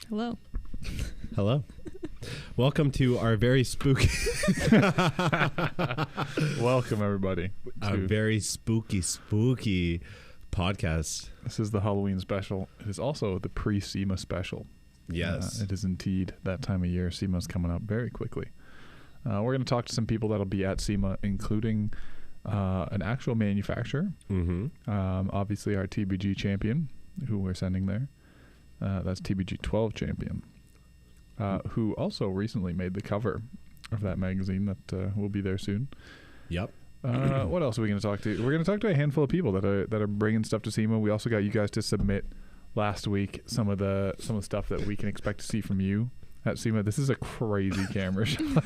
Hello. Hello. Welcome to our very spooky Welcome, everybody. our very spooky podcast. This is the Halloween special. It is also the pre-SEMA special. Yes. It is indeed that time of year. SEMA's coming up very quickly. We're going to talk to some people that'll be at SEMA, including an actual manufacturer. Mm-hmm. Obviously, our TBG champion, who we're sending there. That's TBG 12 champion, who also recently made the cover of that magazine that will be there soon. Yep. What else are we going to talk to? We're going to talk to a handful of people that are bringing stuff to SEMA. We also got you guys to submit last week some of the stuff that we can expect to see from you at SEMA. This is a crazy camera shot.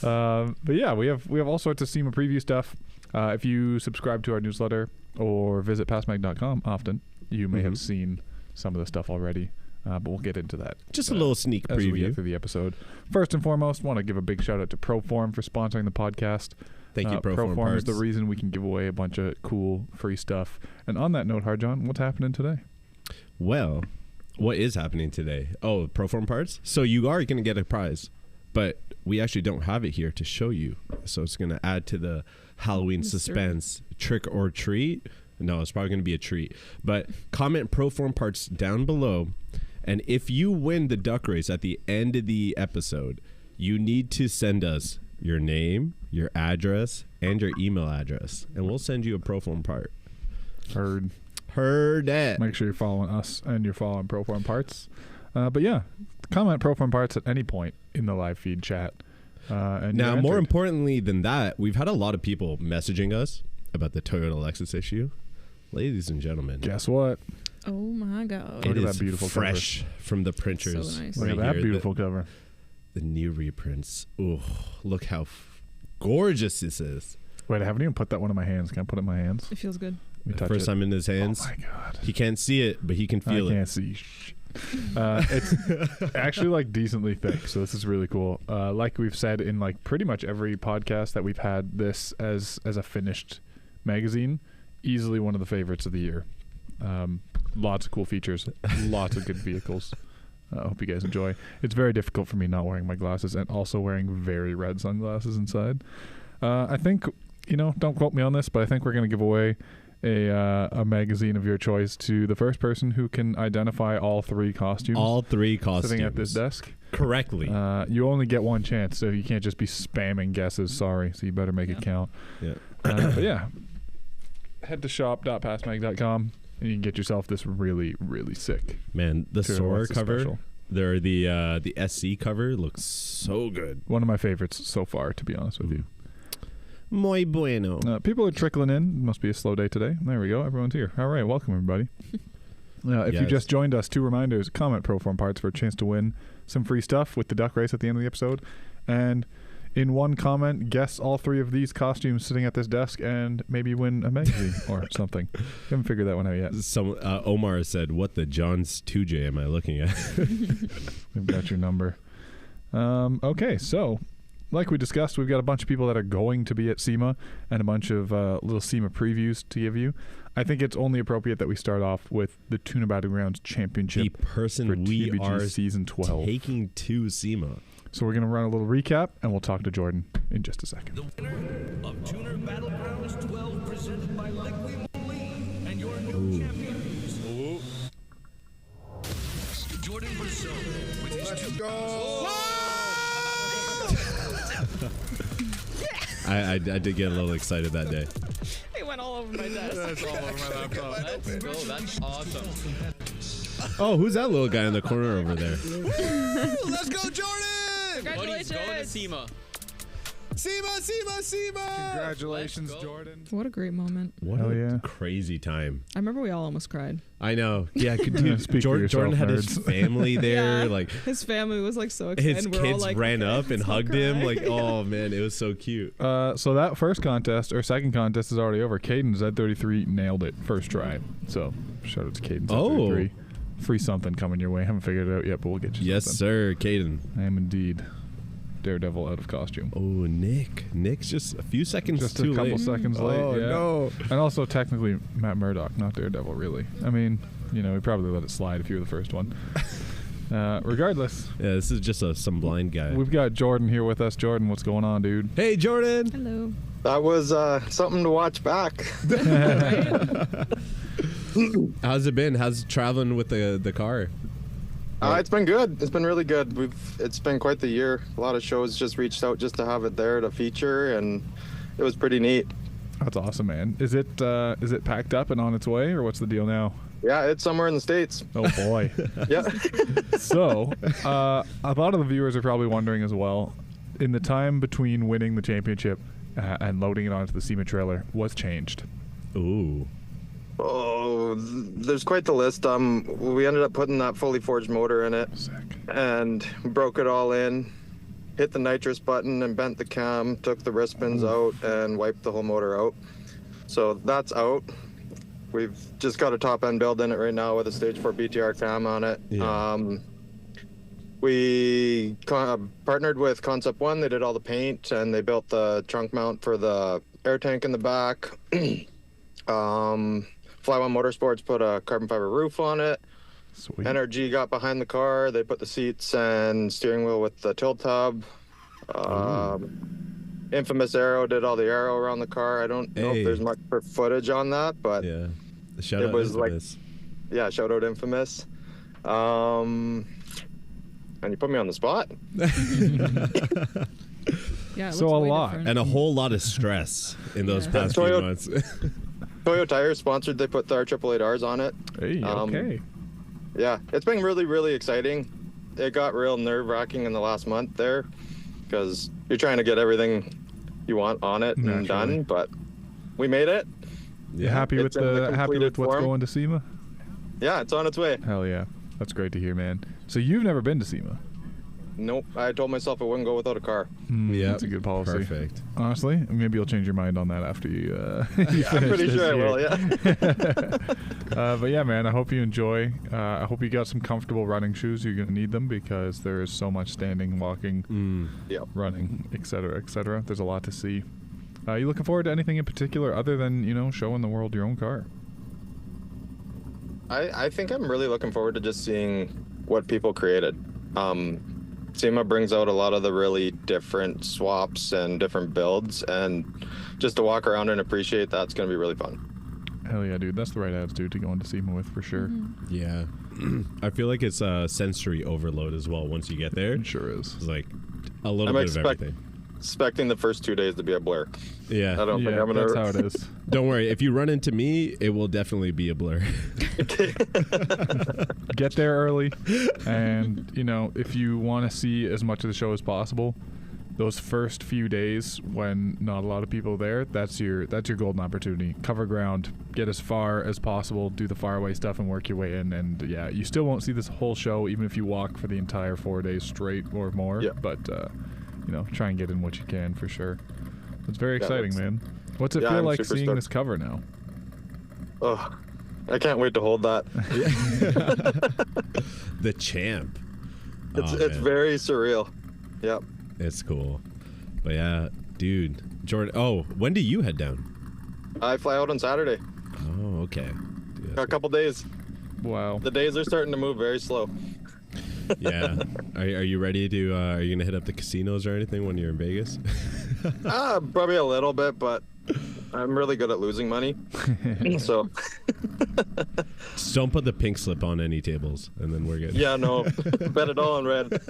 But yeah, we have all sorts of SEMA preview stuff. If you subscribe to our newsletter or visit passmag.com often, you may have seen some of the stuff already. But we'll get into that. Just a little sneak as we preview get through the episode. First and foremost, want to give a big shout out to Proform for sponsoring the podcast. Thank you, Proform Proform is Parts. the reason we can give away a bunch of cool free stuff. And on that note, Harjon, what's happening today? Well, what is happening today? Oh, Proform Parts? So you are going to get a prize, but we actually don't have it here to show you. So it's going to add to the Halloween suspense. Trick or treat? No, it's probably going to be a treat. But comment Proform Parts down below. And if you win the duck race at the end of the episode, you need to send us your name, your address, and your email address. And we'll send you a Proform part. Heard it. Make sure you're following us and you're following Proform Parts. But yeah, comment Proform Parts at any point in the live feed chat. And now, more importantly than that, we've had a lot of people messaging us about the Toyota Lexus issue. Ladies and gentlemen, guess what? Oh my God. Look it at is that beautiful fresh from the printers. So nice. Look at that beautiful cover. The new reprints. Oh, look how gorgeous this is. Wait, I haven't even put that one in my hands. Can I put it in my hands? It feels good. Let me touch First it. time in his hands. Oh my God. He can't see it, but he can feel I it. can't see. It's actually like decently thick, so this is really cool. Like we've said in like pretty much every podcast that we've had this as a finished magazine, easily one of the favorites of the year. Lots of cool features, lots of good vehicles. I hope you guys enjoy. It's very difficult for me not wearing my glasses and also wearing very red sunglasses inside. I think, don't quote me on this, but I think we're going to give away a magazine of your choice to the first person who can identify all three costumes. All three costumes. Sitting at this desk. Correctly. You only get one chance, so you can't just be spamming guesses. Sorry, so you better make it count. Yeah. But yeah, head to shop.passmag.com and you can get yourself this really, really sick. Man, the Sure, Soarer what's the cover, special? the SC cover looks so good. One of my favorites so far, to be honest with you. Muy bueno. People are trickling in. Must be a slow day today. There we go. Everyone's here. All right. Welcome, everybody. If you just joined us, 2 reminders. Comment Proform Parts for a chance to win some free stuff with the duck race at the end of the episode. And in one comment, guess all 3 of these costumes sitting at this desk and maybe win a magazine or something. Haven't figured that one out yet. Omar said, what the John's 2J am I looking at? We've got your number. Okay, so like we discussed, we've got a bunch of people that are going to be at SEMA and a bunch of little SEMA previews to give you. I think it's only appropriate that we start off with the Tuna Battlegrounds Championship. The person for we TBG are Season 12. taking to SEMA. So we're going to run a little recap, and we'll talk to Jordan in just a second. The winner of Tuner Battlegrounds 12 presented by Liquid Moline and your new champions. Jordan Brazil with his Let's two go. I did get a little excited that day. It went all over my desk. That's all over my laptop. Let's go. That's awesome. Oh, who's that little guy in the corner over there? Let's go, Jordan! Buddy's going to SEMA. SEMA! Congratulations, Let's go. Jordan. What a great moment. What Hell a yeah. crazy time. I remember we all almost cried. I know. Yeah, dude, Speak for Jordan yourself, had his nerds. family there. Yeah. Like His family was like so excited. his and we're all kids like, ran okay, up and let's not hugged him. cry. Like, oh man, it was so cute. So that first contest, or second contest, is already over. Caden Z33 nailed it first try. So shout out to Caden Z33. Free something coming your way. Haven't figured it out yet, but we'll get you Yes, something. sir, Caden. I am indeed Daredevil out of costume. Oh, Nick's just a few seconds Just too a couple late. seconds late. Oh, yeah. no. And also technically Matt Murdock, not Daredevil, really. I mean, we probably let it slide if you were the first one. Regardless, Yeah, this is just some blind guy. we've got Jordan here with us. Jordan, what's going on, dude? Hey, Jordan. Hello. That was something to watch back. How's it been? How's traveling with the car? It's been good. It's been really good. It's been quite the year. A lot of shows just reached out just to have it there to feature, and it was pretty neat. That's awesome, man. Is it packed up and on its way, or what's the deal now? Yeah, it's somewhere in the States. Oh boy. Yeah. So, a lot of the viewers are probably wondering as well, in the time between winning the championship and loading it onto the SEMA trailer, what's changed? Ooh. Oh, there's quite the list. We ended up putting that fully forged motor in it Sick. and broke it all in, hit the nitrous button and bent the cam, took the wrist pins out and wiped the whole motor out. So that's out. We've just got a top end build in it right now with a stage 4 BTR cam on it. Yeah. We partnered with Concept One. They did all the paint and they built the trunk mount for the air tank in the back. Fly One Motorsports put a carbon fiber roof on it. Sweet. NRG got behind the car. They put the seats and steering wheel with the tilt hub. Infamous Aero did all the aero around the car. I don't know Hey. if there's much for footage on that, but Yeah. Shout It out was like- Infamous. yeah, shout out Infamous. And you put me on the spot. Yeah, it So looks a way lot. different. And a whole lot of stress in those Yeah. past few Toyota- months. Toyo Tires sponsored. They put our 888Rs on it. Hey, okay. Yeah, it's been really, really exciting. It got real nerve-wracking in the last month there because you're trying to get everything you want on it and Naturally. done, but we made it. You happy with It's in the happy with completed what's form. going to SEMA? Yeah, it's on its way. Hell yeah. That's great to hear, man. So you've never been to SEMA? Nope, I told myself I wouldn't go without a car. Yeah, That's a good policy. Perfect. Honestly, maybe you'll change your mind on that after you, you I'm finish pretty this sure I year. will, yeah. But yeah, man, I hope you enjoy. I hope you got some comfortable running shoes. You're going to need them because there is so much standing, walking, Yep. running, etc., etc. There's a lot to see. You looking forward to anything in particular other than, showing the world your own car? I think I'm really looking forward to just seeing what people created. SEMA brings out a lot of the really different swaps and different builds, and just to walk around and appreciate that's going to be really fun. Hell yeah, dude. That's the right attitude to go into SEMA with for sure. Yeah. I feel like it's a sensory overload as well once you get there. It sure is. It's like a little I'm bit of everything. expecting the first 2 days to be a blur. I Yeah. don't think Yeah, I'm going that's to. how it is. Don't worry. If you run into me, it will definitely be a blur. Get there early, and if you want to see as much of the show as possible, those first few days when not a lot of people are there, that's your golden opportunity. Cover ground, get as far as possible, do the faraway stuff, and work your way in. And yeah, you still won't see this whole show, even if you walk for the entire 4 days straight or more. Yeah. But try and get in what you can for sure. It's very exciting, man. What's it feel I'm like super seeing stoked. this cover now? Oh, I can't wait to hold that. The champ. It's Oh, man. very surreal. Yep. It's cool. But yeah, dude. Jordan. Oh, when do you head down? I fly out on Saturday. Oh, okay. Dude, A couple days. Wow. The days are starting to move very slow. yeah. Are you ready to, are you going to hit up the casinos or anything when you're in Vegas? Probably a little bit, but I'm really good at losing money. So, Just don't put the pink slip on any tables, and then we're good. yeah, no. Bet it all on red.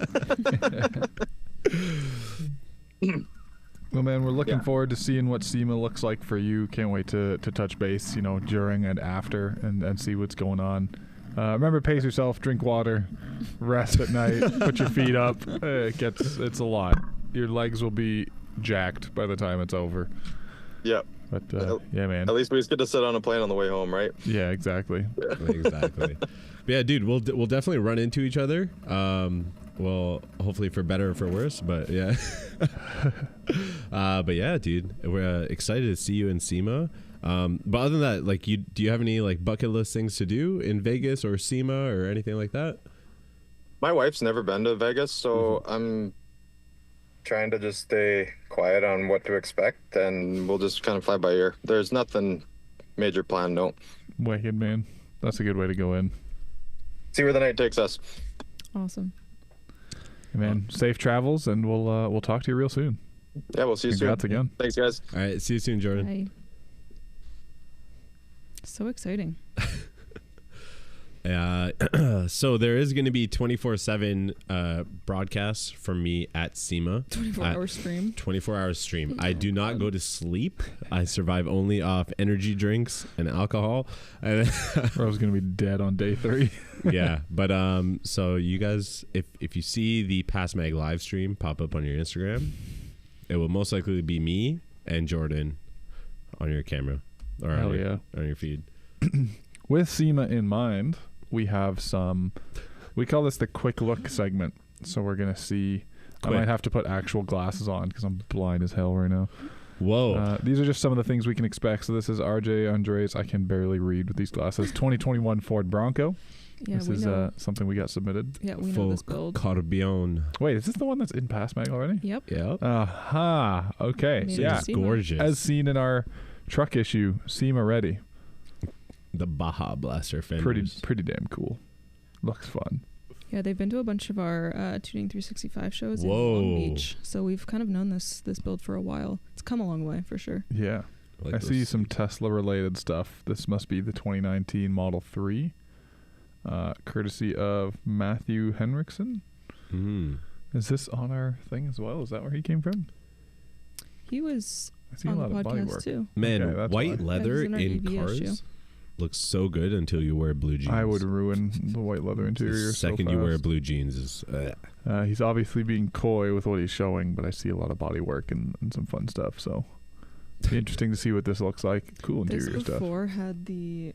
Well, man, we're looking Yeah. forward to seeing what SEMA looks like for you. Can't wait to touch base, during and after and see what's going on. Remember, pace yourself, drink water, rest at night, put your feet up. It's a lot. Your legs will be jacked by the time it's over. Yep. But yeah, man. At least we just get to sit on a plane on the way home, right? Yeah, exactly. Exactly. But yeah, dude, we'll definitely run into each other. Well, hopefully for better or for worse, but yeah. But yeah, dude, we're excited to see you in SEMA. But other than that, like, do you have any like bucket list things to do in Vegas or SEMA or anything like that? My wife's never been to Vegas, so I'm trying to just stay quiet on what to expect, and we'll just kind of fly by ear. There's nothing major planned, no. Wicked, man. That's a good way to go in. See where the night takes us. Awesome. Hey, man, safe travels, and we'll talk to you real soon. Yeah, we'll see you Congrats soon. again. Thanks, guys. All right, see you soon, Jordan. Bye. So exciting. So there is going to be 24/7 broadcasts from me at SEMA. 24-hour stream. 24-hour stream. I do not go to sleep. I survive only off energy drinks and alcohol. And Or I was gonna be dead on day 3. yeah, but so you guys, if you see the Pass Mag live stream pop up on your Instagram, it will most likely be me and Jordan on your camera or Hell on yeah. on your feed. With SEMA in mind, we have we call this the quick look segment. So we're going to see, Quick. I might have to put actual glasses on because I'm blind as hell right now. Whoa. These are just some of the things we can expect. So this is RJ Andres. I can barely read with these glasses. 2021 Ford Bronco. Yeah, this we is know. something we got submitted. Yeah, we know this build. Corbion. Wait, is this the one that's in Pass Mag already? Yep. Yep. Aha. Okay. Made it Yeah. to SEMA. Gorgeous. As seen in our truck issue, SEMA ready. The Baja Blaster fenders. Pretty damn cool. Looks fun. Yeah, they've been to a bunch of our Tuning 365 shows in Whoa. Long Beach, so we've kind of known this build for a while. It's come a long way for sure. Yeah. Like I see those- some Tesla related stuff. This must be the 2019 Model 3, courtesy of Matthew Henriksen. Mhm. Is this on our thing as well? Is that where he came from? He was I see on a the lot of body podcast work. too. Man, Okay, that's white why. leather Yeah, he's in our in EV cars issue. looks so good until you wear blue jeans. I would ruin the white leather The interior second so you wear fast. blue jeans is He's obviously being coy with what he's showing, but I see a lot of body work and some fun stuff. So it'd be interesting to see what this looks like. Cool This interior stuff. before had the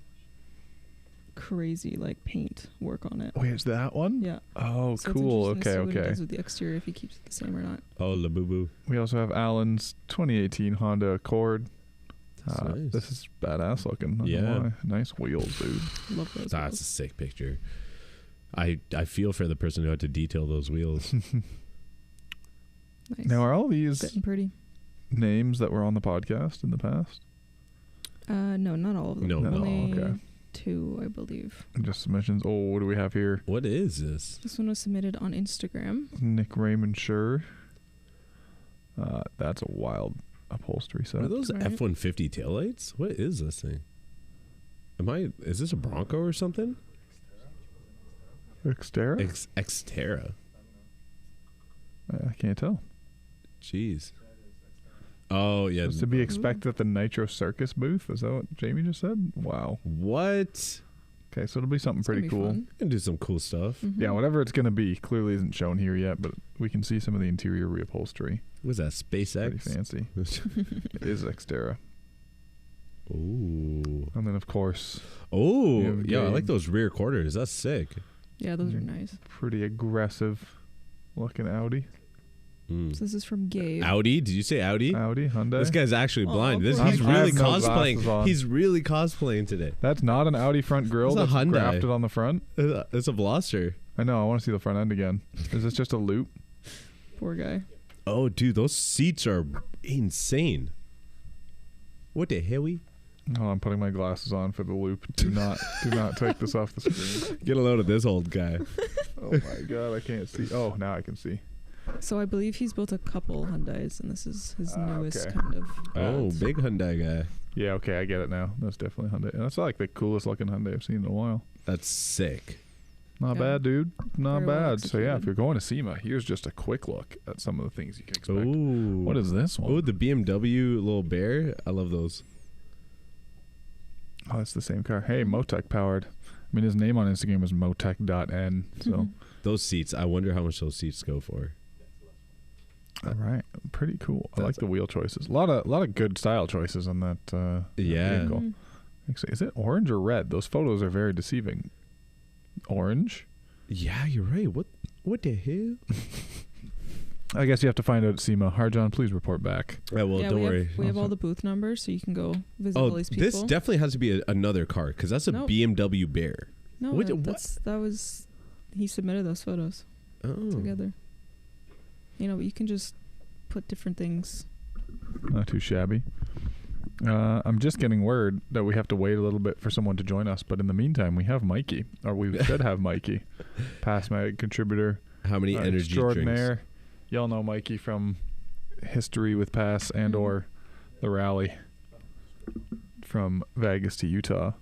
crazy like paint work on it. Wait, is that one? Yeah. Oh, So cool. It's interesting to see what it Okay. does with the exterior if he keeps it the same or not. oh la boo boo. We also have Alan's 2018 Honda Accord. That's nice. This is badass looking. Not gonna Yeah. lie. Nice wheels, dude. Love those. That's a wheels. sick picture. I feel for the person who had to detail those wheels. Nice. Now, are all these Fitting pretty. names that were on the podcast in the past? No, not all of them. No, No, Only okay. 2, I believe. Just submissions. Oh, what do we have here? What is this? This one was submitted on Instagram. Nick Raymond Schur. That's a wild upholstery set. Are those Right. F-150 taillights? What is this thing? Is this a Bronco or something? Xterra? Xterra. I can't tell. Jeez. Oh, yeah. It's to be expected at the Nitro Circus booth. Is that what Jamie just said? Wow. What? Okay, so it'll be something It's gonna pretty be cool. fun. You can do some cool stuff. Mhm. Yeah, whatever it's going to be clearly isn't shown here yet, but we can see some of the interior reupholstery. What's that? Pretty SpaceX? fancy. It is Xterra. Ooh. And then, of course, Oh, You have yeah, I like game. those rear quarters. That's sick. Yeah, those are nice. pretty aggressive looking Audi. Mm. So this is from Gabe. Audi? Did you say Audi? Audi, Hyundai. This guy's actually Oh, blind. poor He's guy. I really have no glasses cosplaying. on. He's really cosplaying today. That's not an Audi front grille It's a that's Hyundai. grafted on the front. It's a Veloster. I know. I want to see the front end again. Is this just a loop? Poor guy. Oh, dude, those seats are insane. What the hell? Oh, I'm putting my glasses on for the loop. Do not take this off the screen. Get a load of this old guy. Oh my god, I can't see. Oh, now I can see. So I believe he's built a couple Hyundais, and this is his newest okay. kind of. Oh, big Hyundai guy. Yeah, okay, I get it now. That's definitely Hyundai. And that's like the coolest looking Hyundai I've seen in a while. That's sick. Not Yeah. bad, dude. Not Very well bad. So yeah, if executed. you're going to SEMA, here's just a quick look at some of the things you can expect. Ooh. What is this one? Oh, the BMW little bear. I love those. Oh, it's the same car. Hey, Motec powered. I mean, his name on Instagram was motec.n. So, Those seats. I wonder how much those seats go for. all right, pretty cool. I like That's- the wheel choices. A lot of good style choices on that. Yeah. vehicle. Mhm. Actually, is it orange or red? Those photos are very deceiving. Orange. Yeah, you're right. What the hell? I guess you have to find out at SEMA. Harjan, please report back. Yeah, well, Yeah, don't we worry. Have, we have all the booth numbers, so you can go visit all Oh, these people. this definitely has to be another car because that's a Nope. BMW Bear. no, what- that was he submitted those photos Oh, together. You know, but you can just put different things. Not too shabby. I'm just getting word that we have to wait a little bit for someone to join us, but in the meantime, we have Mikey, or we should have Mikey, past mag contributor, how many energy drinks? extraordinaire. Y'all know Mikey from history with Pass and or the rally from Vegas to Utah.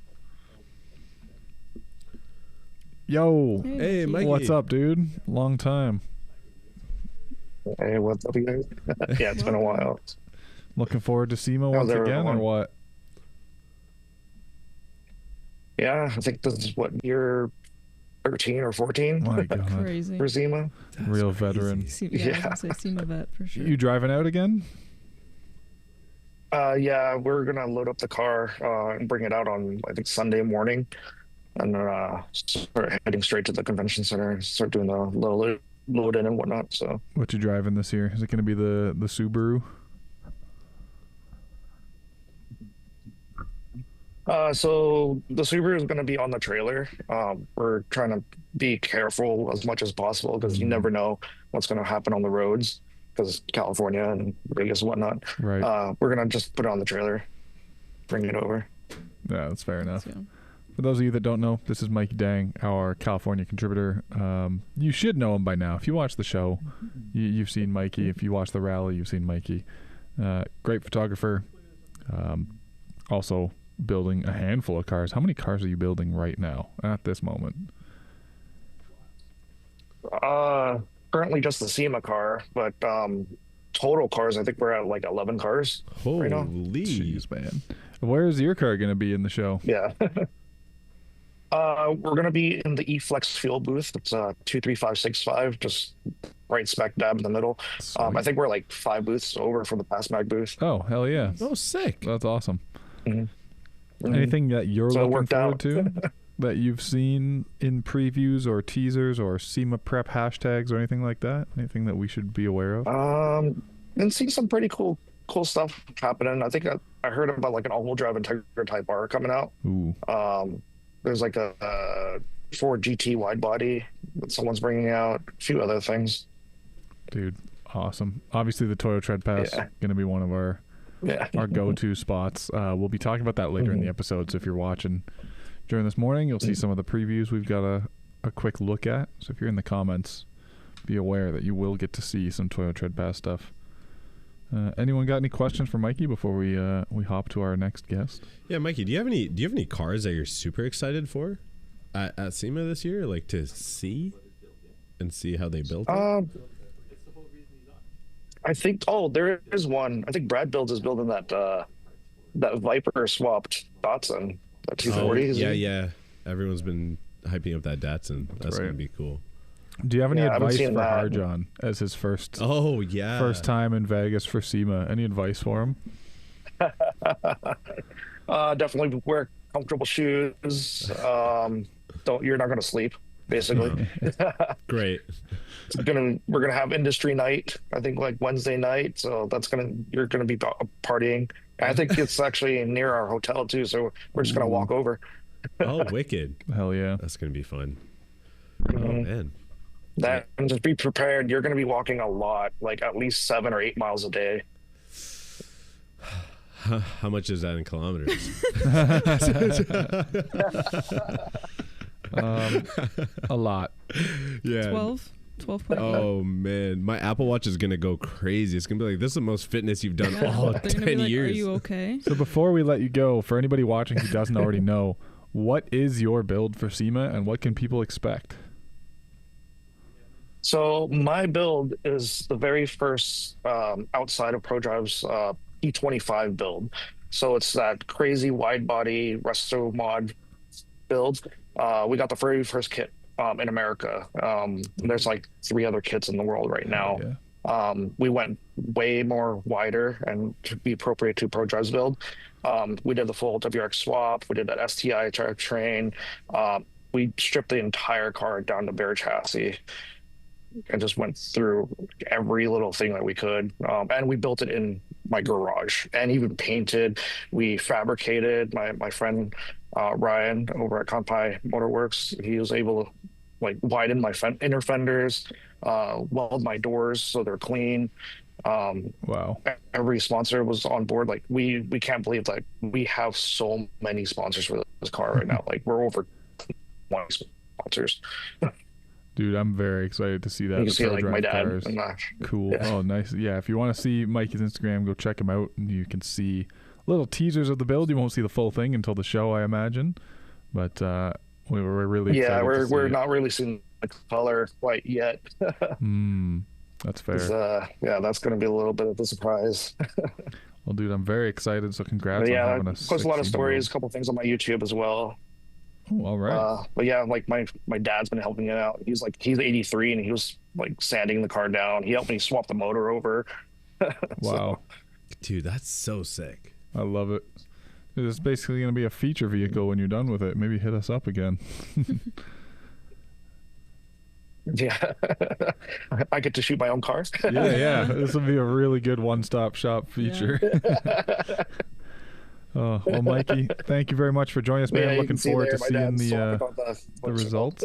Yo, Hey, Mikey. what's up, dude? Long time. Hey, what's up, you guys? Yeah, it's been a while. Looking forward to SEMA How's once again, or everyone? what? Yeah, I think this is what year 13 or 14 My God, Crazy. for Zima. That's real crazy. veteran. Yeah, I was gonna say SEMA vet for sure. You driving out again? Yeah, we're gonna load up the car and bring it out on I think Sunday morning, and then start heading straight to the convention center and start doing the little load in and whatnot. So What you driving this year? Is it going to be the Subaru? so the Subaru is gonna be on the trailer. We're trying to be careful as much as possible because you never know what's gonna happen on the roads because California and Vegas and whatnot. Right. We're gonna just put it on the trailer, bring it over. Yeah, that's fair enough. Yeah. For those of you that don't know, this is Mikey Dang, our California contributor. You should know him by now. If you watch the show, you've seen Mikey. If you watch the rally, you've seen Mikey. Great photographer. Also building a handful of cars. How many cars are you building right now at this moment? Currently just the SEMA car, but total cars, I think we're at like 11 cars. Holy. now. Jeez, man. Where's your car going to be in the show? Yeah. We're gonna be in the E-Flex fuel booth. It's 23565, just right smack dab in the middle. I Sweet. think we're like 5 booths over from the past mag booth. Oh, hell yeah. Oh, sick. That's awesome. Mhm. Anything that you're So it looking worked forward out. to that you've seen in previews or teasers or SEMA prep hashtags or anything like that? Anything that we should be aware of? And see some pretty cool stuff happening. I think I heard about like an all-wheel drive Integra Type R coming out. Ooh, There's like a Ford GT wide body that someone's bringing out. A few other things. dude, awesome. Obviously, the Toyo Tread Pass Yeah. going to be one of our Yeah. go-to spots. We'll be talking about that later in the episode. So if you're watching during this morning, you'll see some of the previews we've got a quick look at. So if you're in the comments, be aware that you will get to see some Toyo Tread Pass stuff. Anyone got any questions for Mikey before we hop to our next guest? Yeah, Mikey, do you have any cars that you're super excited for at SEMA this year? Like to see how they built it? I think there is one. I think Brad Builds is building that Viper swapped Datsun, that 240. Yeah. Everyone's been hyping up that Datsun. That's right. gonna be cool. Do you have any Yeah, I haven't advice seen for that. Harjon as his first Oh yeah. first time in Vegas for SEMA? Any advice for him? Definitely wear comfortable shoes. You're not gonna sleep. Basically, Great. we're gonna have industry night. I think like Wednesday night. So you're gonna be partying. I think it's actually near our hotel too. So we're just gonna walk over. Oh, wicked. Hell yeah. That's gonna be fun. Oh Mhm. man. And just be prepared. You're gonna be walking a lot, like at least 7 or 8 miles a day. How much is that in kilometers? A lot. Yeah. 12.8. Oh man, my Apple Watch is gonna go crazy. It's gonna be like, this is the most fitness you've done Yeah, all they're gonna 10 be like, years. Are you okay? So before we let you go, for anybody watching who doesn't already know, what is your build for SEMA and what can people expect? So my build is the very first outside of ProDrive's T365 build. So it's that crazy wide body resto mod build. We got the very first kit in America. There's like 3 other kits in the world right now. Yeah. We went way more wider and to be appropriate to ProDrive's build. We did the full WRX swap. We did that STI train. We stripped the entire car down to bare chassis and just went through every little thing that we could. And we built it in my garage and even painted. We fabricated. My friend Ryan over at Kanpai Motorworks, he was able to like widen my inner fenders, weld my doors so they're clean. Wow. Every sponsor was on board. Like we can't believe like we have so many sponsors for this car right now. Like we're over 20 sponsors. Dude, I'm very excited to see that. You can the see like my ProDrive dad. cars. And, Cool. Yeah. Oh, nice. Yeah, if you want to see Mikey's Instagram, go check him out. And you can see little teasers of the build. You won't see the full thing until the show, I imagine. But we were really excited. yeah, to see we're it. not really seeing the color quite yet. That's fair. Yeah, that's going to be a little bit of a surprise. Well, dude, I'm very excited. So congrats But on yeah, having a post a lot of sick stories, a SEMA couple things on my YouTube as well. build. Oh, all right. But yeah, like my dad's been helping it out. He's 83 and he was like sanding the car down. He helped me swap the motor over. Wow. Dude, that's so sick. I love it. It's basically going to be a feature vehicle when you're done with it. Maybe hit us up again. Yeah, I get to shoot my own car. Yeah. This will be a really good one-stop shop feature. Oh, well, Mikey, thank you very much for joining us, man. Yeah, you Looking can see forward there, to my seeing dad's the talking about the results.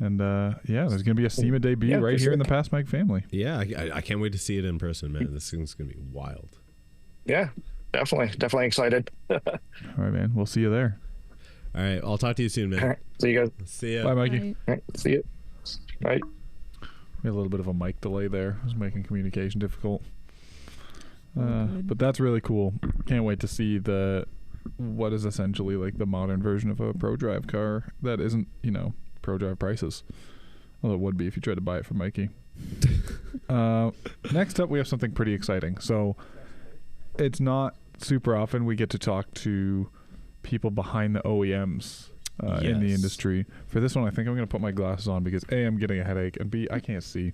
And yeah, there's going to be a SEMA debut Yeah, right for here sure. in the Past Mike family. Yeah, I can't wait to see it in person, man. This thing's gonna be wild. Yeah, definitely excited. All right, man. We'll see you there. All right, I'll talk to you soon, All man. right, see you guys. See ya. Bye, Mikey. Right. All right, see you. Bye. We had a little bit of a mic delay there. It was making communication difficult. Good. But that's really cool. Can't wait to see what is essentially like the modern version of a ProDrive car that isn't, ProDrive prices. Although it would be if you tried to buy it from Mikey. Next up, we have something pretty exciting. So it's not super often we get to talk to people behind the OEMs in the Yes. industry. For this one, I think I'm going to put my glasses on because A, I'm getting a headache, and B, I can't see.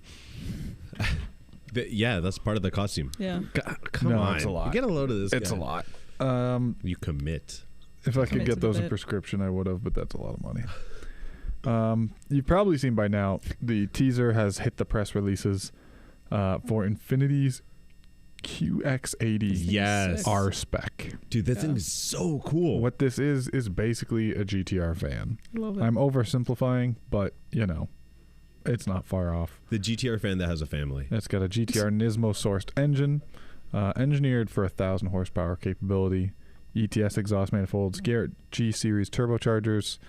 Yeah, that's part of the costume. Yeah. Come No, on, it's a lot. Get a load of this. It's guy. a lot. You commit. If I could Commit to get the those in bit. prescription, I would have, but that's a lot of money. You've probably seen by now, the teaser has hit the press releases for Infinity's QX80 Yes. R spec. Dude, that thing Yeah. is so cool. What this is basically a GTR van. Love it. I'm oversimplifying, but it's not far off. The GTR fan that has a family. It's got a GTR Nismo sourced engine, engineered for 1,000 horsepower capability, ETS exhaust manifolds, Garrett G series turbochargers,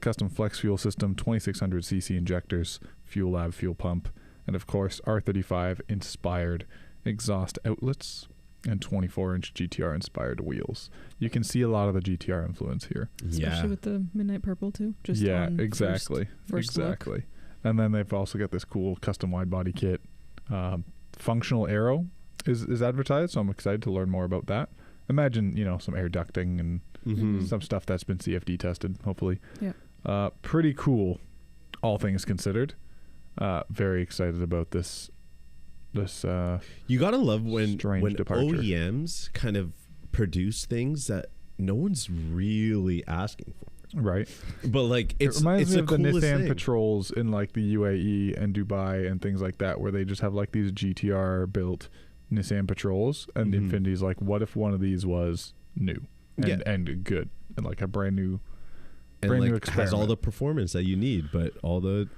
custom flex fuel system, 2600 cc injectors, fuel lab fuel pump, and of course R35 inspired exhaust outlets and 24-inch GTR inspired wheels. You can see a lot of the GTR influence here. Especially Yeah. with the midnight purple too. Just Yeah, on exactly. first look. Exactly. And then they've also got this cool custom wide body kit. Functional aero is advertised, so I'm excited to learn more about that. Imagine, some air ducting and some stuff that's been CFD tested, hopefully. Yeah. Pretty cool, all things considered. Very excited about this. You gotta love when departure. OEMs kind of produce things that no one's really asking for. Right. But like It reminds me of the coolest Nissan thing. Patrols in like the UAE and Dubai and things like that, where they just have like these GTR built Nissan Patrols, and Infinity's like, what if one of these was new and good and like a brand new And new like has all experiment. the performance that you need, but all the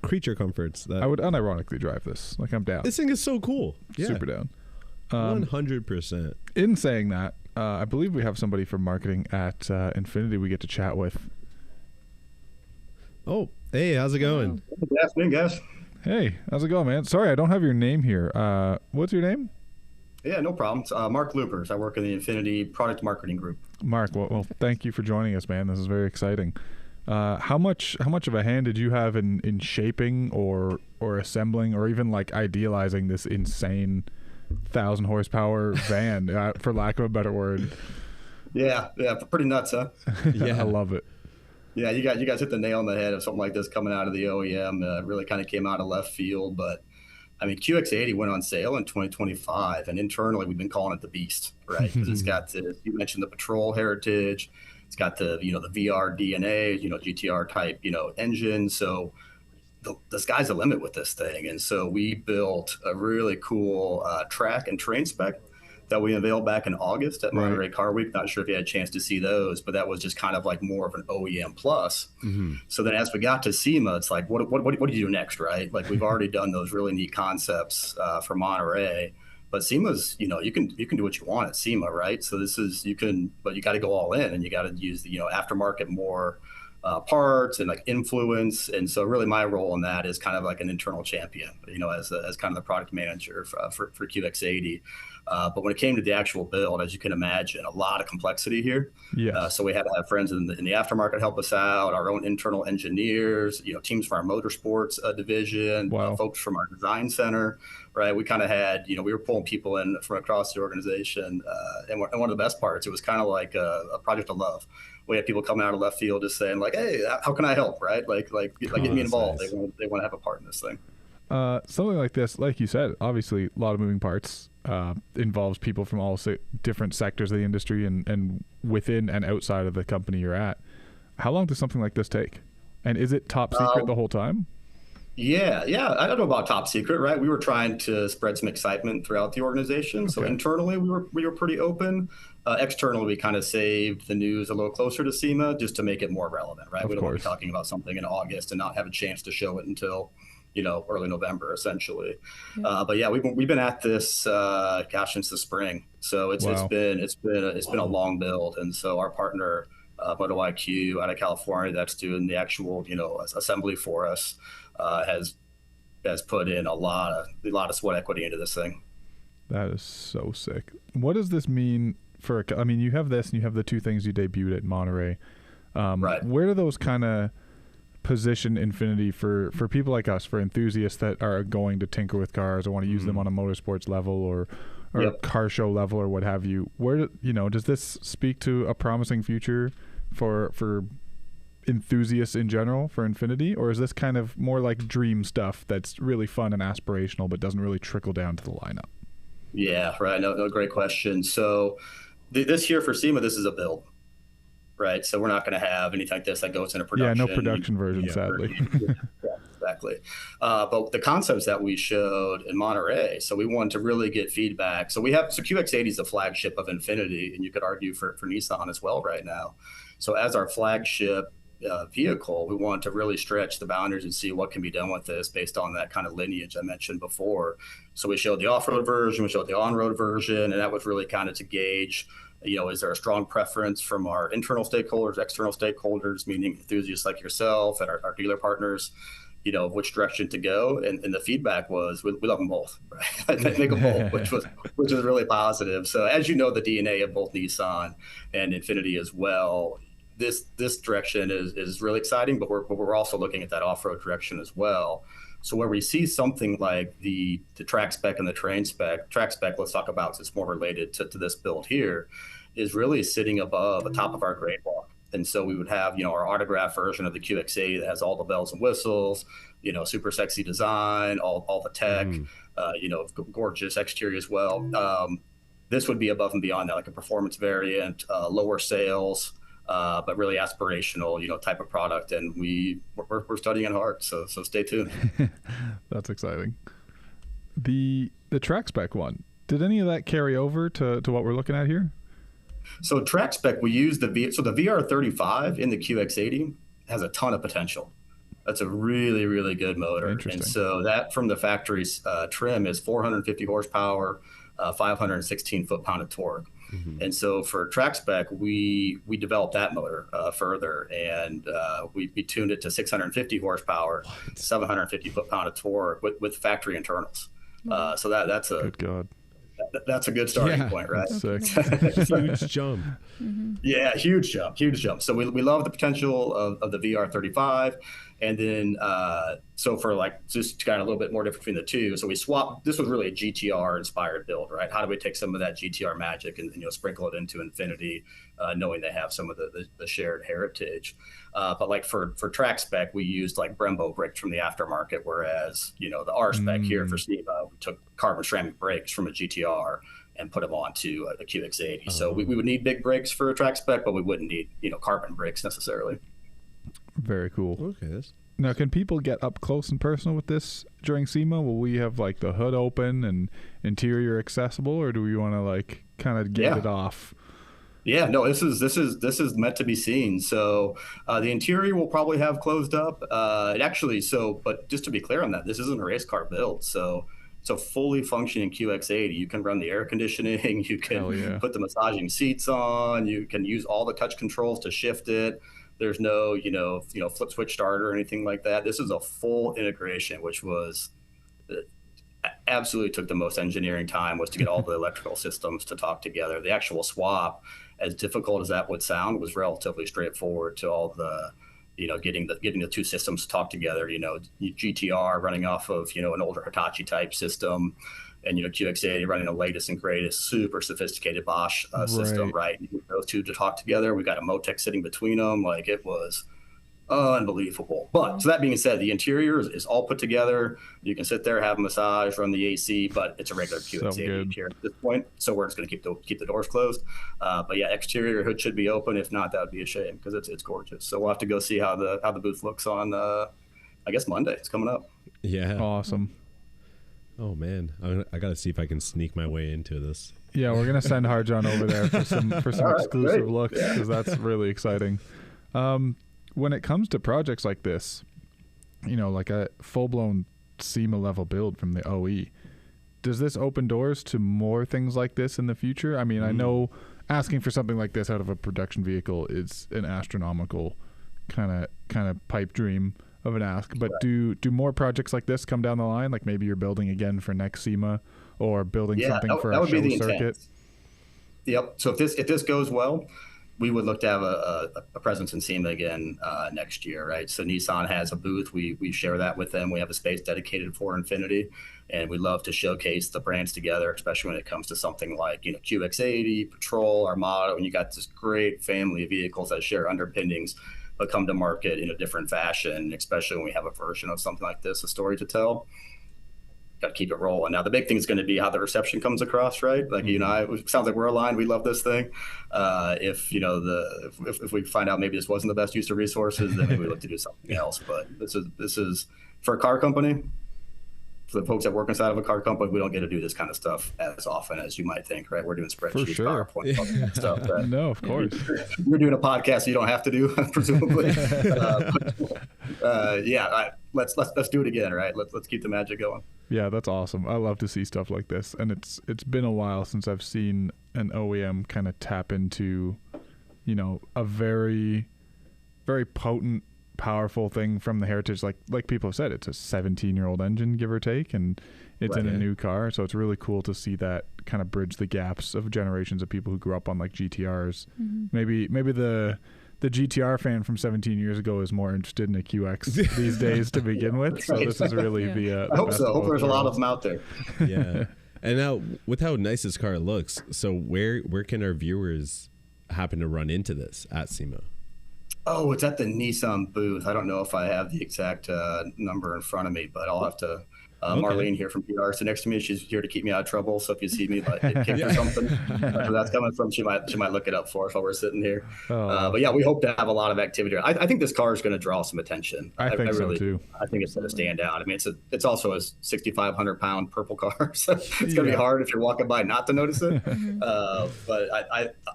creature comforts that I would unironically drive this. Like, I'm down. this thing is so cool. Yeah, Super down. 100%. In saying that, I believe we have somebody from marketing at Infinity we get to chat with. Oh, hey, how's it going? Good afternoon, guys. Hey, how's it going, man? Sorry, I don't have your name here. What's your name? Yeah, no problem. It's, Mark Loopers. I work in the Infinity Product Marketing Group. Mark, well, thank you for joining us, man. This is very exciting. How much of a hand did you have in shaping or assembling or even like idealizing this insane 1,000 horsepower van, for lack of a better word? Yeah, pretty nuts, huh? Yeah, I love it. Yeah, you guys hit the nail on the head of something like this coming out of the OEM. Really kind of came out of left field, but I mean, QX80 went on sale in 2025, and internally we've been calling it the Beast, right? Because it's got you mentioned the Patrol heritage, it's got the the VR DNA, GTR type engine. So the sky's the limit with this thing, and so we built a really cool track and train spec that we unveiled back in August at Monterey Car Week. Not sure if you had a chance to see those, but that was just kind of like more of an OEM plus. So then as we got to SEMA, it's like, what do you do next, right? Like, we've already done those really neat concepts for Monterey, but SEMA's, you can do what you want at SEMA, right? So but you got to go all in, and you got to use the aftermarket more parts and like influence. And so really my role in that is kind of like an internal champion, as kind of the product manager for QX80. But when it came to the actual build, as you can imagine, a lot of complexity here. Yeah. So we had to have friends in the aftermarket help us out, our own internal engineers, teams from our motorsports division, folks from our design center, right? We kind of had, we were pulling people in from across the organization. And one of the best parts, it was kind of like a project of love. We had people coming out of left field just saying like, hey, how can I help, right? Like get me involved. Nice. They want to have a part in this thing. Something like this, like you said, obviously a lot of moving parts, involves people from all different sectors of the industry and within and outside of the company you're at. How long does something like this take? And is it top secret the whole time? Yeah. I don't know about top secret, right? We were trying to spread some excitement throughout the organization. Okay. So internally, we were pretty open. Externally, we kind of saved the news a little closer to SEMA just to make it more relevant, right? We don't want to be talking about something in August and not have a chance to show it until early November, essentially. But yeah, we've been at this, since the spring. So it's been a long build, and so our partner, Moto IQ out of California, that's doing the actual assembly for us, has put in a lot of sweat equity into this thing. That is so sick. What does this mean for? I mean, you have this, and you have the two things you debuted at Monterey. Right. Where do those kind of position Infinity for people like us, for enthusiasts that are going to tinker with cars or want to use them on a motorsports level or car show level or what have you? Where does this speak to a promising future for enthusiasts in general for Infinity, or is this kind of more like dream stuff that's really fun and aspirational but doesn't really trickle down to the lineup? Yeah, right. No, great question. So this year for SEMA, this is a build. Right, so we're not going to have anything like this that goes into production. Yeah, no production version, sadly. Yeah, exactly. But the concepts that we showed in Monterey, so we wanted to really get feedback. So QX80 is the flagship of Infinity, and you could argue for Nissan as well right now. So as our flagship vehicle, we wanted to really stretch the boundaries and see what can be done with this based on that kind of lineage I mentioned before. So we showed the off-road version, we showed the on-road version, and that was really kind of to gauge, is there a strong preference from our internal stakeholders, external stakeholders, meaning enthusiasts like yourself and our dealer partners, which direction to go. And the feedback was, we love them both, right? Make them both, which was really positive. So as you know, the DNA of both Nissan and Infinity as well, this direction is really exciting, but we're also looking at that off-road direction as well. So where we see something like the track spec and the track spec, let's talk about, 'cause it's more related to this build here, is really sitting above the top of our grade walk. And so we would have, our autograph version of the QX80 that has all the bells and whistles, super sexy design, all the tech, gorgeous exterior as well. This would be above and beyond that, like a performance variant, lower sales, but really aspirational, type of product. And we're studying it hard. So stay tuned. That's exciting. The track spec one, did any of that carry over to what we're looking at here? So track spec, we use the VR35 in the QX80 has a ton of potential. That's a really, really good motor. And so that from the factory trim is 450 horsepower, 516 foot-pound of torque. Mm-hmm. And so for track spec, we developed that motor further, and we tuned it to 650 horsepower, 750 foot-pound of torque with factory internals. So that's a good God. That's a good starting point, right? Huge jump. Mm-hmm. Yeah, huge jump. So we love the potential of the VR35. And then, so for just kind of a little bit more different between the two. So we swapped, this was really a GTR inspired build, right? How do we take some of that GTR magic and sprinkle it into Infinity, knowing they have some of the shared heritage. But for track spec, we used Brembo brakes from the aftermarket, whereas, the R spec here for SEMA, we took carbon ceramic brakes from a GTR and put them onto a QX80. So we would need big brakes for a track spec, but we wouldn't need, carbon brakes necessarily. Very cool. Okay. Now, can people get up close and personal with this during SEMA? Will we have the hood open and interior accessible, or do we want to kind of get it off? Yeah, no, this is meant to be seen. So the interior will probably have closed up. But just to be clear on that, this isn't a race car build. So it's a fully functioning QX80. You can run the air conditioning. You can put the massaging seats on. You can use all the touch controls to shift it. There's no, flip switch starter or anything like that. This is a full integration, which was absolutely took the most engineering time, was to get all the electrical systems to talk together. The actual swap, as difficult as that would sound, was relatively straightforward to all the, getting the two systems to talk together. GTR running off of, an older Hitachi type system, and QX80 running the latest and greatest, super sophisticated Bosch system, right? Those two to talk together. We got a Motec sitting between them. It was unbelievable. But so that being said, the interior is all put together. You can sit there, have a massage, run the AC, but it's a regular QX80 here at this point. So we're just going to keep the doors closed. But yeah, exterior hood should be open. If not, that would be a shame because it's gorgeous. So we'll have to go see how the booth looks on I guess Monday. It's coming up. Yeah. Awesome. Oh man, I gotta see if I can sneak my way into this. Yeah, we're gonna send Harjan over there for some exclusive looks, because that's really exciting. When it comes to projects like this, like a full-blown SEMA level build from the OE, does this open doors to more things like this in the future? I mean, I know asking for something like this out of a production vehicle is an astronomical kind of pipe dream of an ask, but do more projects like this come down the line? Like maybe you're building again for next SEMA, or building something for a show circuit? Yep. So if this goes well, we would look to have a presence in SEMA again next year, right? So Nissan has a booth. We share that with them. We have a space dedicated for Infinity, and we love to showcase the brands together, especially when it comes to something like QX80, Patrol, Armada, and you got this great family of vehicles that share underpinnings but come to market in a different fashion, especially when we have a version of something like this, a story to tell. Got to keep it rolling. Now, the big thing is going to be how the reception comes across, right? It sounds like we're aligned. We love this thing. If we find out maybe this wasn't the best use of resources, then maybe we look to do something else. But this is for a car company. For the folks that work inside of a car company, we don't get to do this kind of stuff as often as you might think, right? We're doing spreadsheets, PowerPoint stuff. Right? No, of course. You're doing a podcast, so you don't have to do, presumably. Let's do it again, right? Let's keep the magic going. Yeah, that's awesome. I love to see stuff like this, and it's been a while since I've seen an OEM kind of tap into, a very, very potent, powerful thing from the heritage. Like people have said, it's a 17-year-old engine, give or take, and it's in a new car. So it's really cool to see that kind of bridge the gaps of generations of people who grew up on GTRs. Mm-hmm. Maybe the the GTR fan from 17 years ago is more interested in a QX these days to begin with. So this is really the I hope best so. of Hope both there's a lot of worlds. them out there. Yeah. And now, with how nice this car looks, so where can our viewers happen to run into this at SEMA? Oh, it's at the Nissan booth. I don't know if I have the exact number in front of me, but I'll have to. Marlene here from PR sitting next to me. She's here to keep me out of trouble. So if you see me like get kicked or something, where that's coming from, she might look it up for us while we're sitting here. But yeah, we hope to have a lot of activity. I think this car is going to draw some attention. I think so too. I think it's going to stand out. I mean, it's also a 6,500-pound purple car, so it's going to be hard if you're walking by not to notice it. But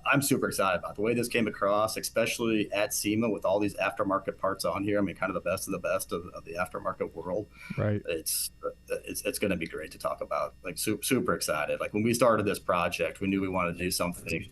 I'm super excited about the way this came across, especially at SEMA with all these aftermarket parts on here. I mean, kind of the best of the best of the aftermarket world. Right. It's going to be great to talk about. Like super excited. Like when we started this project, we knew we wanted to do something,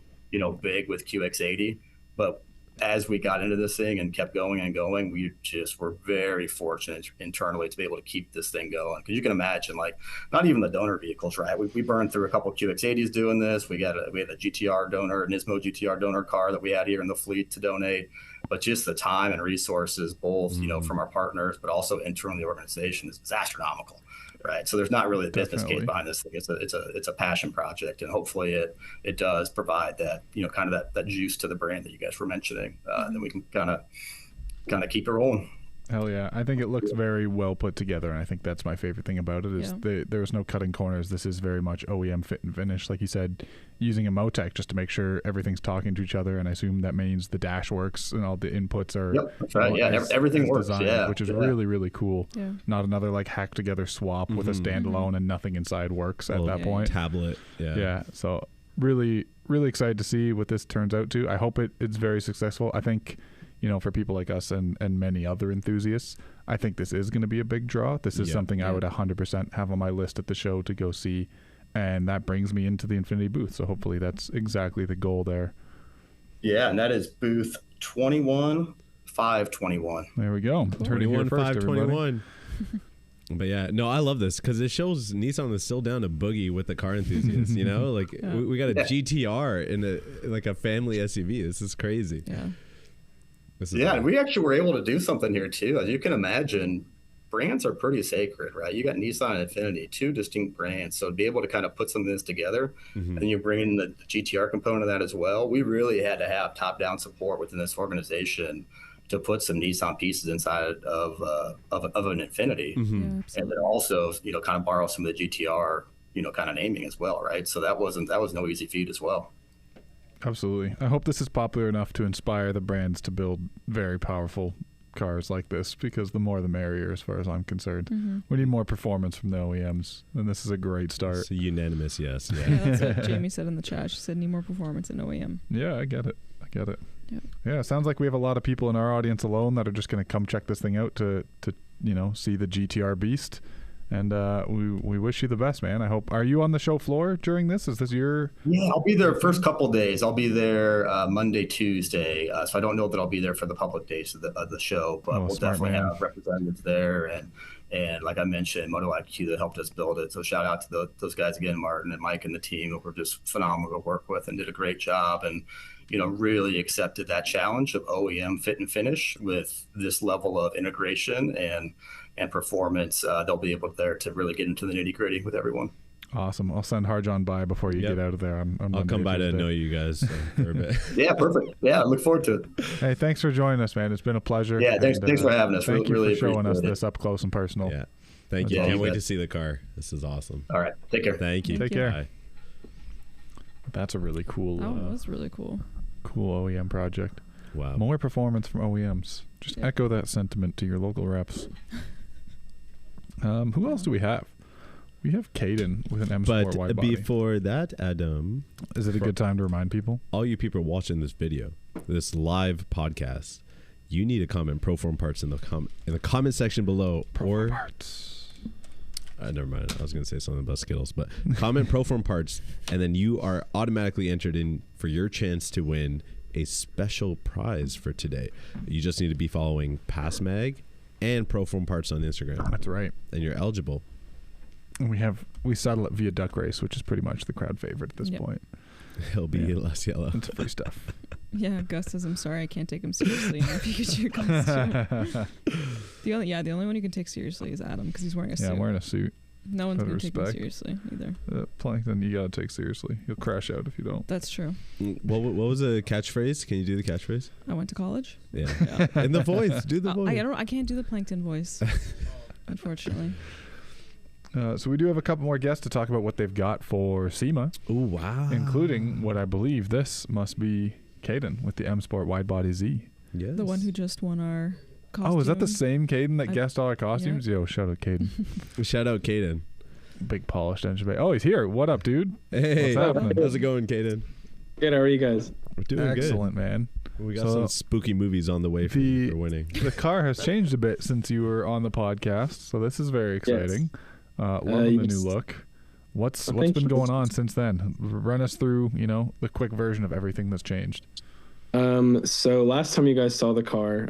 big with QX80. But as we got into this thing and kept going and going, we just were very fortunate internally to be able to keep this thing going. Because you can imagine, like, not even the donor vehicles, right? We burned through a couple of QX80s doing this. We had a GTR donor, Nismo GTR donor car that we had here in the fleet to donate. But just the time and resources, both from our partners, but also internally the organization is astronomical. Right. So there's not really a business case behind this thing. It's a passion project, and hopefully it does provide that, kind of that juice to the brand that you guys were mentioning. Then we can kind of keep it rolling. Hell yeah. I think it looks very well put together, and I think that's my favorite thing about it is there's no cutting corners. This is very much OEM fit and finish, like you said, using a Motec just to make sure everything's talking to each other, and I assume that means the dash works and all the inputs are that's right. Everything works designed, which is really, really cool. Yeah. Not another like hacked together swap with a standalone and nothing inside works at that point. Tablet. Yeah. So really, really excited to see what this turns out to. I hope it's very successful. I think, for people like us and many other enthusiasts, I think this is going to be a big draw. This is something I would 100% have on my list at the show to go see. And that brings me into the Infinity booth. So hopefully that's exactly the goal there. Yeah, and that is booth 21-521. There we go. Cool. Heard it here first, 21-521. But yeah, no, I love this because it shows Nissan is still down to boogie with the car enthusiasts. Like we got a GTR in a family SUV. This is crazy. Yeah. And we actually were able to do something here too. As you can imagine, brands are pretty sacred, right? You got Nissan and Infiniti, two distinct brands. So to be able to kind of put some of this together, and you bring in the GTR component of that as well, we really had to have top-down support within this organization to put some Nissan pieces inside of an Infiniti, and then also kind of borrow some of the GTR kind of naming as well, right? So that was no easy feat as well. Absolutely. I hope this is popular enough to inspire the brands to build very powerful cars like this, because the more the merrier as far as I'm concerned. We need more performance from the OEMs, and this is a great start. It's a unanimous yes. Yeah, that's what Jamie said in the chat. She said need more performance in OEM. Yeah, I get it. Yeah, it sounds like we have a lot of people in our audience alone that are just going to come check this thing out to see the GTR beast. And we wish you the best, man. I hope. Are you on the show floor during this? Is this your? Yeah, I'll be there first couple days. I'll be there Monday, Tuesday. So I don't know that I'll be there for the public days of the show, but we'll definitely have representatives there. And like I mentioned, Moto IQ that helped us build it. So shout out to those guys again, Martin and Mike and the team, who were just phenomenal to work with and did a great job. And really accepted that challenge of OEM fit and finish with this level of integration and performance. They'll be able to really get into the nitty gritty with everyone. Awesome. I'll send Harjan by before you get out of there. I'll come by to know you guys for a bit. Yeah, perfect. Yeah, I look forward to it. Hey, thanks for joining us, man. It's been a pleasure. Yeah, thanks for having us. Thank you really for showing us it. this up close and personal. Yeah, thank you. Can't wait to see the car. This is awesome. All right, take care. Thank you. Take care. Bye. That's a really cool. That was really cool. Cool OEM project. Wow. More performance from OEMs. Just echo that sentiment to your local reps. Who else do we have? We have Caden with an M Sport wide body. Before that, Adam, is it a good time to remind people? All you people watching this video, this live podcast, you need to comment Proform Parts in the comment section below. Proform Parts. Never mind. I was going to say something about Skittles, but comment Proform Parts, and then you are automatically entered in for your chance to win a special prize for today. You just need to be following PassMag and Proform Parts on Instagram. That's right. And you're eligible. And we settle it via Duck Race, which is pretty much the crowd favorite at this point. He'll be less yellow. It's free stuff. Yeah, Gus says, I'm sorry, I can't take him seriously in the Pikachu costume. The only one you can take seriously is Adam because he's wearing a suit. Yeah, I'm wearing a suit. No one's going to take him respect. seriously either. Plankton, you gotta take seriously. You'll crash out if you don't. That's true. What was the catchphrase? Can you do the catchphrase? I went to college. Yeah. And the voice. Do the voice. I can't do the Plankton voice, unfortunately. So we do have a couple more guests to talk about what they've got for SEMA. Oh, wow. Including what I believe this must be Caden with the M Sport Wide Body Z. Yes. The one who just won our costume. Oh, is that the same Caden that guessed all our costumes? Yeah. Yo, shout out Caden. Shout out Caden. Big polished engine bay. Oh, he's here. What up, dude? Hey, What's happening? how's it going, Caden? Good, how are you guys? We're doing Excellent, man. good. We got So, some spooky movies on the way for you for winning. The car has changed a bit since you were on the podcast, so this is very exciting. Loving the new look. What's been going on since then? Run us through, the quick version of everything that's changed. So last time you guys saw the car,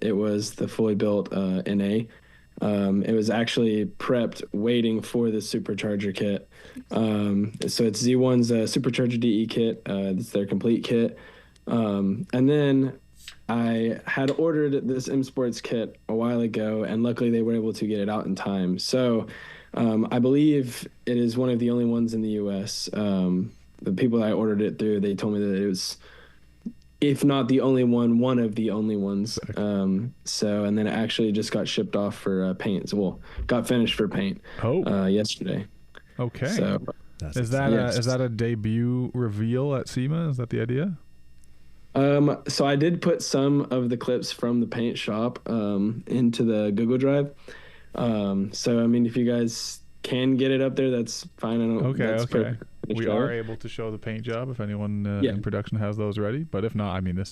it was the fully built NA. It was actually prepped waiting for the supercharger kit. So it's Z1's supercharger DE kit. It's their complete kit. And then I had ordered this M Sports kit a while ago, and luckily they were able to get it out in time. So I believe it is one of the only ones in the U.S. The people that I ordered it through, they told me that it was, if not the only one of the only ones. And then it actually just got shipped off for paint. So, got finished for paint yesterday. Okay. So is that a debut reveal at SEMA? Is that the idea? So I did put some of the clips from the paint shop into the Google Drive. So I mean, if you guys can get it up there, that's fine. I don't. Okay. We are able to show the paint job if anyone in production has those ready. But if not, I mean,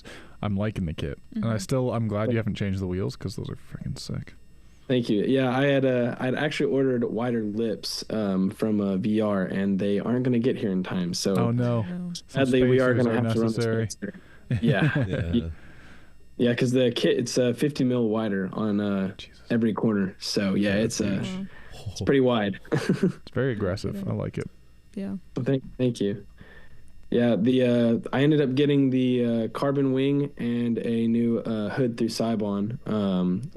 I'm liking the kit, and I'm glad you haven't changed the wheels because those are freaking sick. Thank you. Yeah, I'd actually ordered wider lips from VR, and they aren't going to get here in time. So oh no, sadly we are going to have necessary. to run the yeah. Yeah, because the kit, it's 50 mil wider on every corner. So yeah, it's pretty wide. It's very aggressive. I like it. Yeah. Well, thank you. Yeah, I ended up getting the carbon wing and a new hood through Cybon,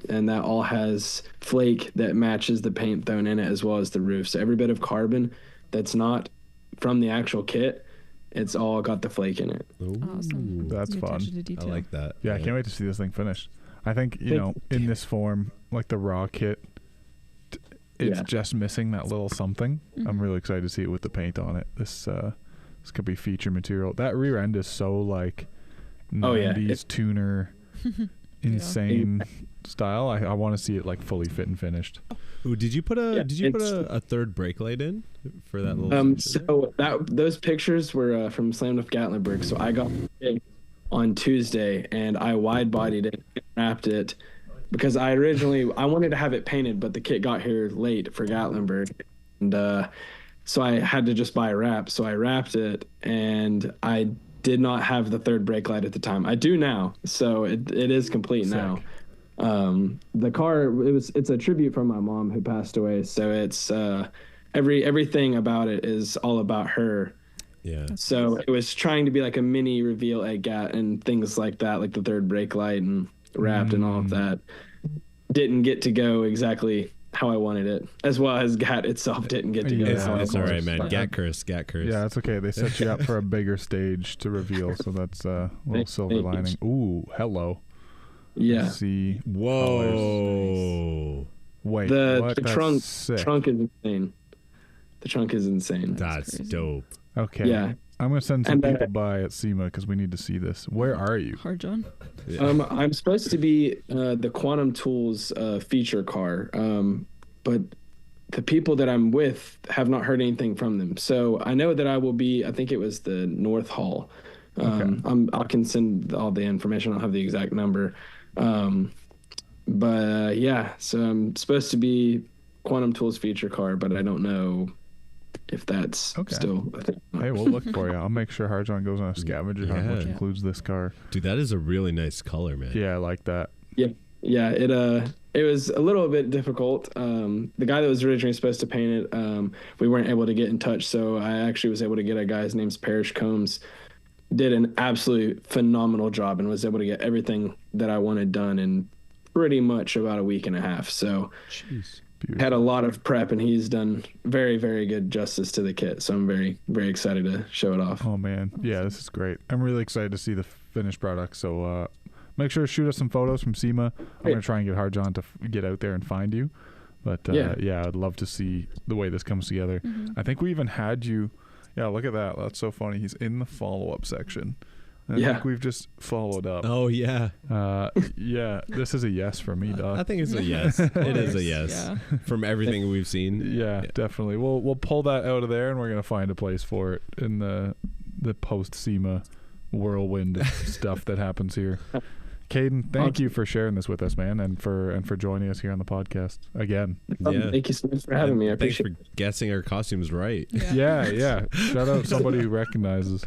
and that all has flake that matches the paint thrown in it as well as the roof. So every bit of carbon that's not from the actual kit, it's all got the flake in it. Awesome. That's fun. I like that. Yeah, I can't wait to see this thing finished. I think, in this form, like the raw kit, it's just missing that little something. I'm really excited to see it with the paint on it. This could be feature material. That rear end is so like 90s tuner, insane style. I want to see it like fully fit and finished. Ooh, did you put a third brake light in for that little? So those pictures were from Slam with Gatlinburg. So I got it on Tuesday, and I wide bodied it, wrapped it, because I wanted to have it painted, but the kit got here late for Gatlinburg, and so I had to just buy a wrap. So I wrapped it, and I did not have the third brake light at the time. I do now, so it is complete now. The car, it's a tribute from my mom who passed away, so it's everything about it is all about her. Yeah. So it was trying to be like a mini reveal at GAT and things like that, like the third brake light and wrapped and all of that. Didn't get to go exactly how I wanted it, as well as GAT itself didn't get to go. It's all right, man. GAT curse. Yeah, that's okay. They set you up for a bigger stage to reveal, so that's a little silver lining. Ooh, hello. Yeah. Let's see. Whoa. Nice. Wait. The trunk is insane. The trunk is insane. That's dope. Okay. Yeah. I'm gonna send some people by at SEMA because we need to see this. Where are you? Hard John. Yeah. I'm supposed to be the Quantum Tools feature car, but the people that I'm with have not heard anything from them. So I know that I will be. I think it was the North Hall. I can send all the information. I don't have the exact number, but yeah. So I'm supposed to be Quantum Tools feature car, but I don't know if that's still a thing. Hey, we'll look for you. I'll make sure Hard John goes on a scavenger hunt, which includes this car. Dude, that is a really nice color, man. Yeah, I like that. Yeah. It was a little bit difficult. The guy that was originally supposed to paint it, we weren't able to get in touch. So I actually was able to get a guy. His name's Parrish Combs. did an absolute phenomenal job and was able to get everything that I wanted done in pretty much about a week and a half. So had a lot of prep, and he's done very, very good justice to the kit. So I'm very, very excited to show it off. Oh man, yeah, this is great. I'm really excited to see the finished product. So make sure to shoot us some photos from SEMA. I'm gonna try and get Hard John to get out there and find you. But yeah, I'd love to see the way this comes together. I think we even had you. Yeah, look at that. That's so funny. He's in the follow-up section. I think we've just followed up. Oh, yeah. Yeah, this is a yes for me, dog. I think it's a yes. It is a yes. From everything we've seen. Yeah, definitely. We'll pull that out of there, and we're going to find a place for it in the post-SEMA whirlwind stuff that happens here. Caden, thank you for sharing this with us, man, and for joining us here on the podcast again. Yeah. Thank you so much for having me. I appreciate Thanks for guessing our costumes right. Yeah. Shout out somebody who recognizes.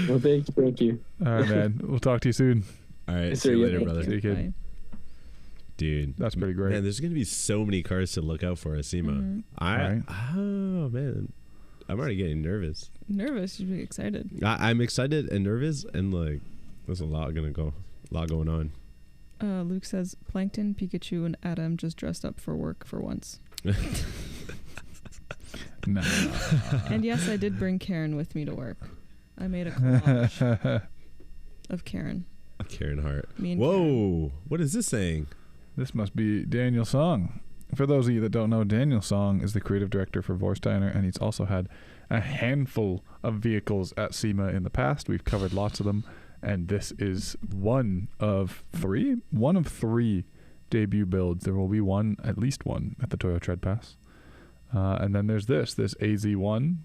Well, thank you. All right, man. We'll talk to you soon. All right. See you later, brother. See you, kid. Dude, that's pretty great. Man, there's going to be so many cars to look out for at SEMA. Oh, man. I'm already getting nervous. You should be excited. I'm excited and nervous, and like, there's a lot going on. Luke says Plankton, Pikachu, and Adam just dressed up for work for once. Nah. And yes, I did bring Karen with me to work. I made a collage of Karen. Karen Hart. Whoa, Karen. What is this saying? This must be Daniel Song. For those of you that don't know, Daniel Song is the creative director for Vorsteiner, and he's also had a handful of vehicles at SEMA in the past. We've covered lots of them. And this is one of three debut builds. There will be at least one at the Toyo Tread Pass. And then there's this AZ1.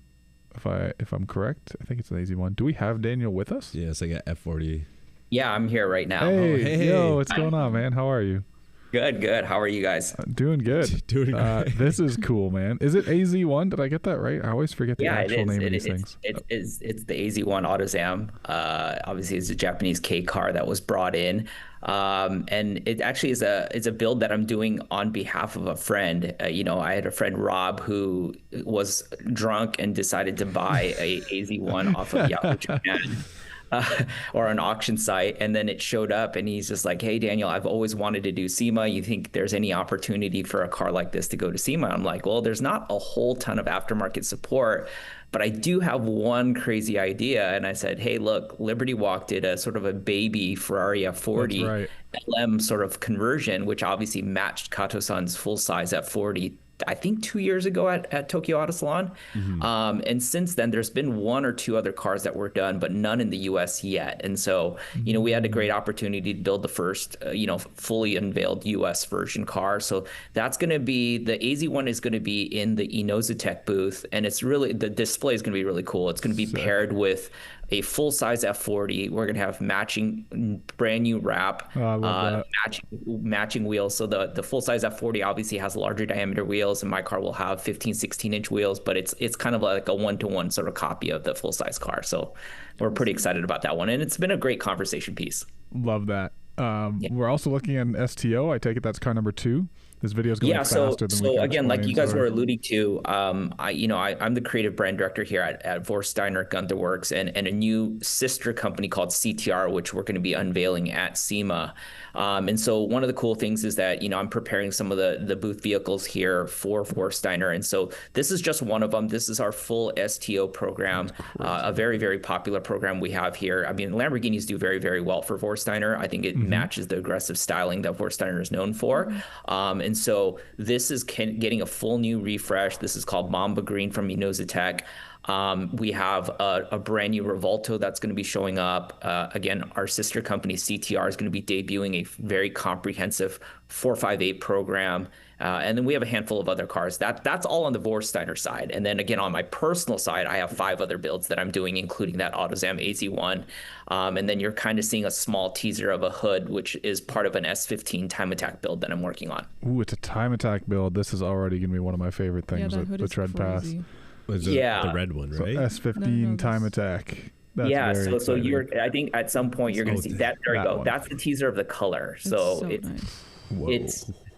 If I'm correct, I think it's an AZ1. Do we have Daniel with us? Yes, I got F40. Yeah, I'm here right now. Hey, yo, what's going on, man? How are you? Good. How are you guys? Doing good. Doing great. This is cool, man. Is it AZ1? Did I get that right? I always forget the actual name of these things. It's the AZ1 AutoZam. Obviously, it's a Japanese K car that was brought in. And it actually is a build that I'm doing on behalf of a friend. I had a friend, Rob, who was drunk and decided to buy a AZ1 off of Yahoo Japan. Or an auction site, and then it showed up, and he's just like, "Hey, Daniel, I've always wanted to do SEMA. You think there's any opportunity for a car like this to go to SEMA?" I'm like, "Well, there's not a whole ton of aftermarket support, but I do have one crazy idea." And I said, "Hey, look, Liberty Walk did a sort of a baby Ferrari F40 LM sort of conversion, which obviously matched Kato-san's full-size F40." I think 2 years ago at Tokyo Auto Salon. And since then, there's been one or two other cars that were done, but none in the US yet. And so, we had a great opportunity to build the first, fully unveiled US version car. So that's going to be, the AZ1 is going to be in the Inozutech booth. And it's really, the display is going to be really cool. It's going to be paired with a full-size F40. We're going to have matching brand new wrap, matching wheels. So the full-size F40 obviously has larger diameter wheels, and my car will have 15, 16-inch wheels, but it's kind of like a one-to-one sort of copy of the full-size car. So we're pretty excited about that one, and it's been a great conversation piece. Love that. We're also looking at an STO. I take it that's car number 2. This video is going faster than we can again, like you guys explain. were alluding to, I'm the creative brand director here at Vorsteiner Gunther Works, and a new sister company called CTR, which we're going to be unveiling at SEMA. And so one of the cool things is that, I'm preparing some of the booth vehicles here for Vorsteiner. And so this is just one of them. This is our full STO program, a very, very popular program we have here. I mean, Lamborghinis do very, very well for Vorsteiner. I think it matches the aggressive styling that Vorsteiner is known for. And so this is getting a full new refresh. This is called Mamba Green from Inozutech. We have a brand new Revolto that's going to be showing up. Again, our sister company CTR is going to be debuting a very comprehensive 458 program. And then we have a handful of other cars. That's all on the Vorsteiner side. And then again, on my personal side, I have 5 other builds that I'm doing, including that AutoZam AZ1. And then you're kind of seeing a small teaser of a hood, which is part of an S15 Time Attack build that I'm working on. Ooh, it's a Time Attack build. This is already going to be one of my favorite things at the Tread Pass. Was the red one, right? So S15 Time Attack. That's so you're, I think at some point you're going to see that. There you go. One. That's the teaser of the color. So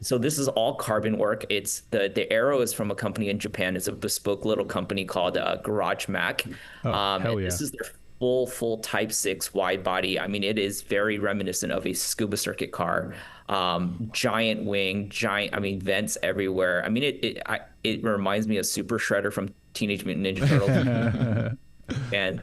so this is all carbon work. It's the arrow is from a company in Japan. It's a bespoke little company called Garage Mac. Hell yeah. This is their full Type 6 wide body. I mean, it is very reminiscent of a scuba circuit car. Giant wing, I mean, vents everywhere. I mean, it reminds me of Super Shredder from Teenage Mutant Ninja Turtles. And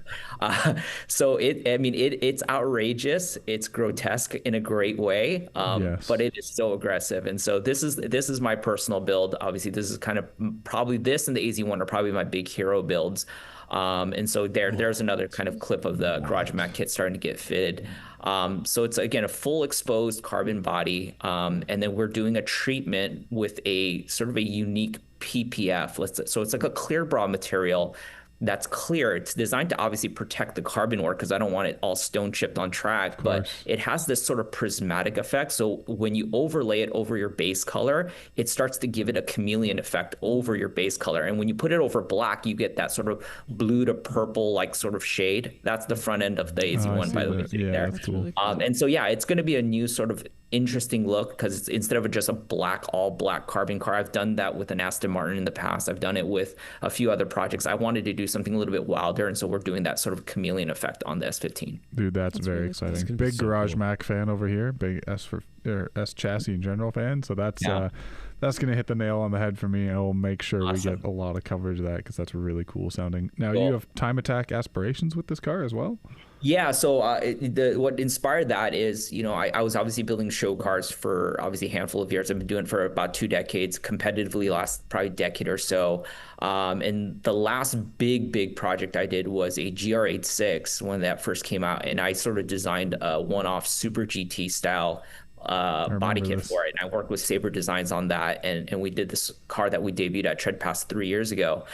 so it's outrageous, it's grotesque in a great way, Yes. but it is so aggressive. And so this is my personal build. Obviously, this is kind of probably this and the AZ1 are probably my big hero builds. And so there's another kind of clip of the garage mat kit starting to get fitted. So it's again a full exposed carbon body, and then we're doing a treatment with a sort of a unique PPF. So it's like a clear bra material that's clear. It's designed to obviously protect the carbon ore because I don't want it all stone chipped on track, but it has this sort of prismatic effect. So when you overlay it over your base color, it starts to give it a chameleon effect over your base color. And when you put it over black, you get that sort of blue to purple like sort of shade. That's the front end of the AZ1, by the way. Yeah, that's cool. And so, yeah, it's going to be a new sort of interesting look because instead of just a all black carbon car, I've done that with an Aston Martin in the past. I've done it with a few other projects. I wanted to do something a little bit wilder, and so we're doing that sort of chameleon effect on the S15. Dude, that's very really exciting. cool. Big So Garage cool. Mac fan over here. Big S chassis in general fan. So that's gonna hit the nail on the head for me. I will make sure we get a lot of coverage of that because that's really cool sounding. Now you have time attack aspirations with this car as well. Yeah, so what inspired that is, I was obviously building show cars for obviously a handful of years. I've been doing it for about 2 decades, competitively last probably decade or so. And the last big project I did was a GR86 when that first came out, and I sort of designed a one-off Super GT style body kit for it. And I worked with Sabre Designs on that, and we did this car that we debuted at Tread Pass 3 years ago.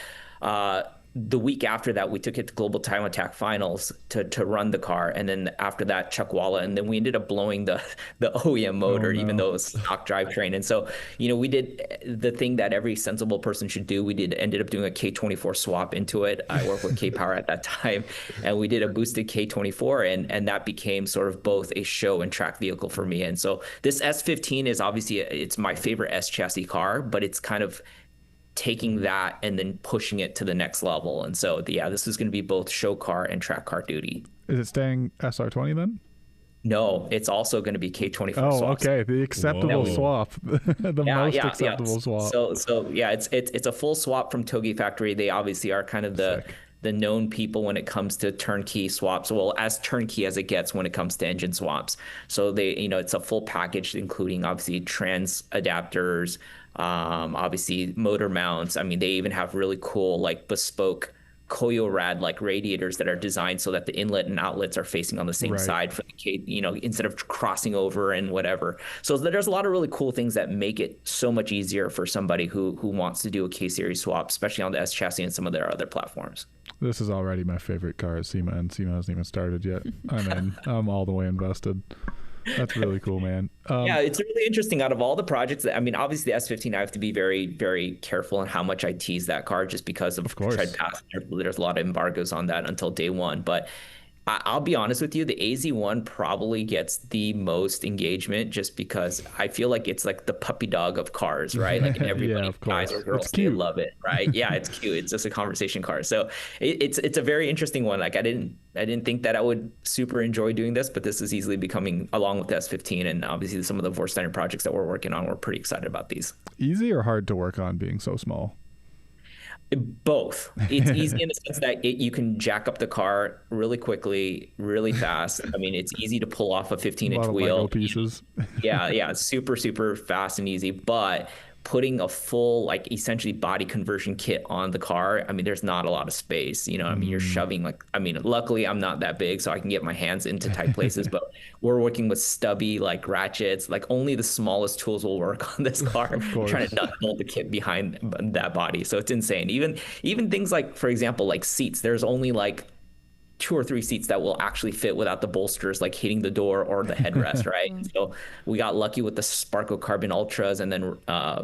The week after that, we took it to Global Time Attack Finals to run the car, and then after that, Chuck Walla, and then we ended up blowing the OEM motor, even though it was stock drivetrain. And so, we did the thing that every sensible person should do. We ended up doing a K24 swap into it. I worked with K-Power at that time, and we did a boosted K24, and that became sort of both a show and track vehicle for me. And so this S15 is obviously it's my favorite S chassis car, but it's kind of taking that and then pushing it to the next level. And so, yeah, this is going to be both show car and track car duty. Is it staying SR20 then? No, it's also going to be K24 Oh, swaps. okay. The acceptable swap. The most acceptable swap. So yeah, it's a full swap from Togi Factory. They obviously are kind of the known people when it comes to turnkey swaps. Well, as turnkey as it gets when it comes to engine swaps. So it's a full package, including obviously trans adapters, obviously motor mounts. I mean, they even have really cool like bespoke Koyo Rad like radiators that are designed so that the inlet and outlets are facing on the same side for the instead of crossing over and whatever. So there's a lot of really cool things that make it so much easier for somebody who wants to do a K series swap, especially on the S chassis and some of their other platforms. This is already my favorite car at SEMA, and SEMA hasn't even started yet. I'm all the way invested. That's really cool, man. Yeah, it's really interesting. Out of all the projects, obviously the S15, I have to be very, very careful in how much I tease that car just because of Tread Pass. There's a lot of embargoes on that until day one. But I'll be honest with you, the AZ1 probably gets the most engagement just because I feel like it's like the puppy dog of cars, right? Like everybody, guys or girls, they love it, right? Yeah, it's cute. It's just a conversation car. So it's a very interesting one. Like I didn't think that I would super enjoy doing this, but this is easily becoming, along with the S15 and obviously some of the Vorsteiner projects that we're working on, we're pretty excited about these. Easy or hard to work on being so small? Both. It's easy in the sense that you can jack up the car really quickly, really fast. I mean, it's easy to pull off a 15-inch wheel. Lego pieces. Yeah, it's super fast and easy. But putting a full, like, essentially body conversion kit on the car, I mean, there's not a lot of space. You're shoving, luckily I'm not that big, so I can get my hands into tight places. But we're working with stubby, like, ratchets. Like, only the smallest tools will work on this car. We're trying to nut bolt the kit behind that body. So it's insane. Even things like, for example, like seats, there's only, like, 2 or 3 seats that will actually fit without the bolsters like hitting the door or the headrest, right? So we got lucky with the Sparco Carbon Ultras, and then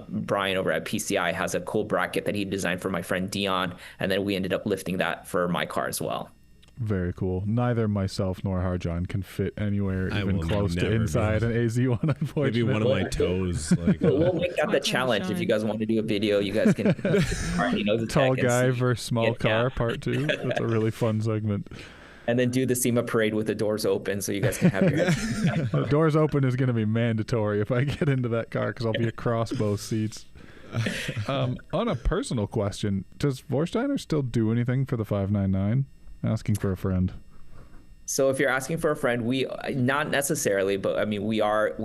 Brian over at PCI has a cool bracket that he designed for my friend Dion, and then we ended up lifting that for my car as well. Very cool. Neither myself nor Harjan can fit anywhere even close to inside an AZ1, unfortunately. Maybe one of my toes. We'll make that the challenge. If you guys want to do a video, you guys can. Tall guy versus small car, part 2. That's a really fun segment. And then do the SEMA parade with the doors open so you guys can have your The doors open is going to be mandatory if I get into that car because I'll be across both seats. On a personal question, does Vorsteiner still do anything for the 599? Asking for a friend. So if you're asking for a friend, we not necessarily, but I mean we are.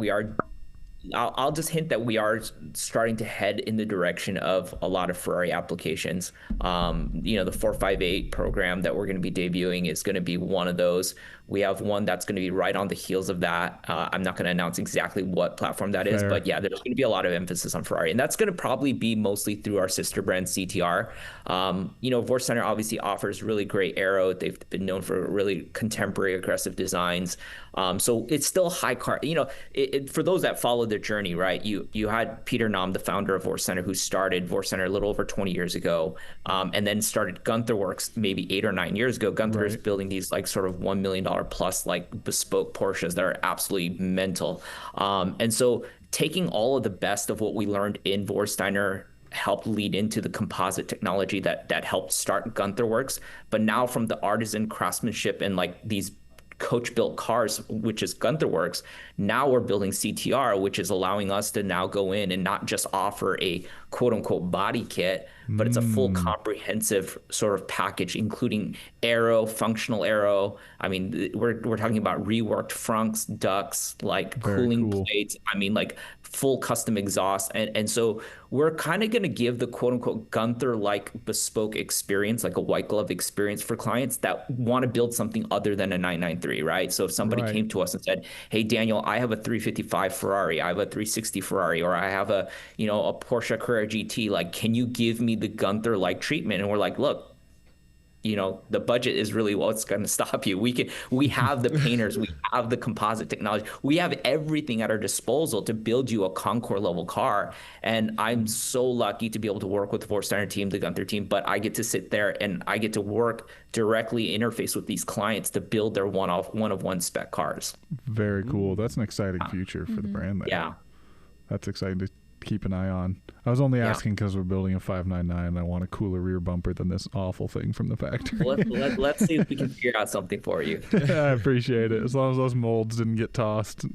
I'll just hint that we are starting to head in the direction of a lot of Ferrari applications. The 458 program that we're going to be debuting is going to be one of those. We have one that's going to be right on the heels of that. I'm not going to announce exactly what platform that is, but yeah, there's going to be a lot of emphasis on Ferrari, and that's going to probably be mostly through our sister brand CTR. Vorsteiner obviously offers really great aero. They've been known for really contemporary, aggressive designs. So it's still high car. For those that follow their journey, right? You had Peter Nahm, the founder of Vorsteiner, who started Vorsteiner a little over 20 years ago, and then started Gunther Works maybe 8 or 9 years ago. Gunther is building these like sort of $1 million plus like bespoke Porsches that are absolutely mental. And so taking all of the best of what we learned in Vorsteiner helped lead into the composite technology that helped start Gunther Works. But now from the artisan craftsmanship and like these coach-built cars, which is Gunther Works, now we're building CTR, which is allowing us to now go in and not just offer a quote-unquote body kit, but it's a full comprehensive sort of package, including aero, functional aero. I mean, we're talking about reworked fronts, ducts, like cooling plates. I mean, like full custom exhaust. And so we're kind of going to give the quote unquote Gunther like bespoke experience, like a white glove experience for clients that want to build something other than a 993, right? So if somebody came to us and said, hey, Daniel, I have a 355 Ferrari, I have a 360 Ferrari, or I have a Porsche Carrera GT, like, can you give me the Gunther like treatment? And we're like, look, the budget is really what's going to stop you. We have the painters, we have the composite technology, we have everything at our disposal to build you a Concours level car. And I'm so lucky to be able to work with the Vorsteiner team, the Gunther team, but I get to sit there and I get to work directly interface with these clients to build their one of one spec cars. Very cool. That's an exciting future for the brand there. Yeah. That's exciting to keep an eye on. I was only asking because we're building a 599 and I want a cooler rear bumper than this awful thing from the factory. Let's see if we can figure out something for you. I appreciate it. As long as those molds didn't get tossed.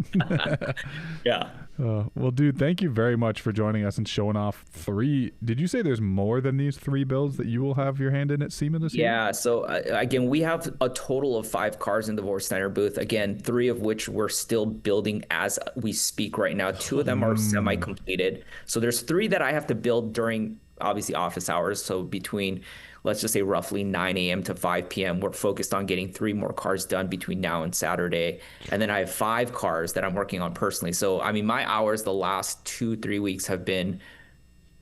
Yeah. Well, dude, thank you very much for joining us and showing off 3. Did you say there's more than these 3 builds that you will have your hand in at SEMA this year? Yeah. So again, we have a total of 5 cars in the Vorsteiner booth. Again, 3 of which we're still building as we speak right now. 2 of them are semi-completed. So there's 3 that I have to build during obviously office hours. So between, let's just say roughly 9 a.m. to 5 p.m. We're focused on getting 3 more cars done between now and Saturday. And then I have 5 cars that I'm working on personally. So, I mean, my hours the last 2-3 weeks have been,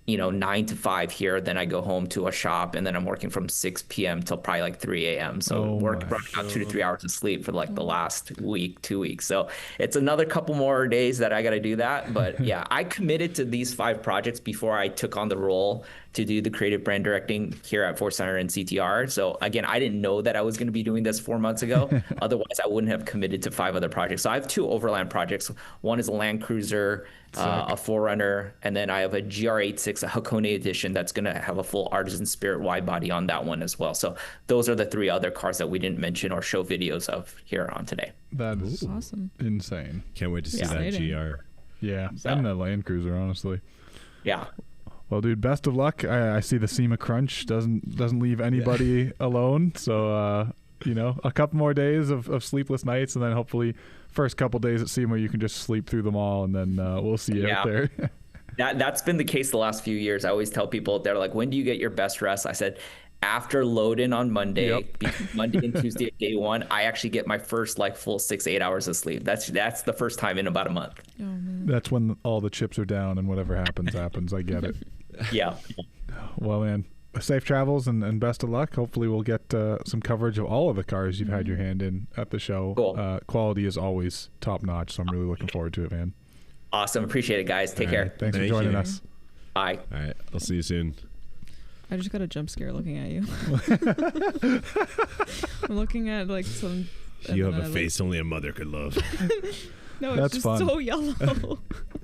9 to 5 here. Then I go home to a shop and then I'm working from 6 p.m. till probably like 3 a.m. So running out 2 to 3 hours of sleep for like the last week, 2 weeks. So it's another couple more days that I got to do that. But yeah, I committed to these 5 projects before I took on the role to do the creative brand directing here at Vorsteiner and CTR. So again, I didn't know that I was going to be doing this 4 months ago. Otherwise, I wouldn't have committed to 5 other projects. So I have 2 overland projects. One is a Land Cruiser, a 4Runner, and then I have a GR86, a Hakone edition that's going to have a full Artisan Spirit wide body on that one as well. So those are the 3 other cars that we didn't mention or show videos of here on today. That is awesome. Insane. Can't wait to see that GR. Yeah, and the Land Cruiser, honestly. Yeah. Well, dude, best of luck. I see the SEMA crunch doesn't leave anybody alone. So, a couple more days of sleepless nights, and then hopefully first couple days at SEMA you can just sleep through them all, and then we'll see you out there. That's been the case the last few years. I always tell people, they're like, when do you get your best rest? I said, after load-in on Monday, between Monday and Tuesday of day 1, I actually get my first like full 6-8 hours of sleep. That's the first time in about a month. Oh, man. That's when all the chips are down and whatever happens. I get it. Yeah. Well, man, safe travels and best of luck. Hopefully we'll get some coverage of all of the cars you've had your hand in at the show. Cool. Quality is always top notch, so I'm really looking forward to it, man. Awesome. Appreciate it, guys. Take care. Thanks for joining us. Bye. All right. I'll see you soon. I just got a jump scare looking at you. I'm looking at like some. You have a face only a mother could love. No, it's just so yellow.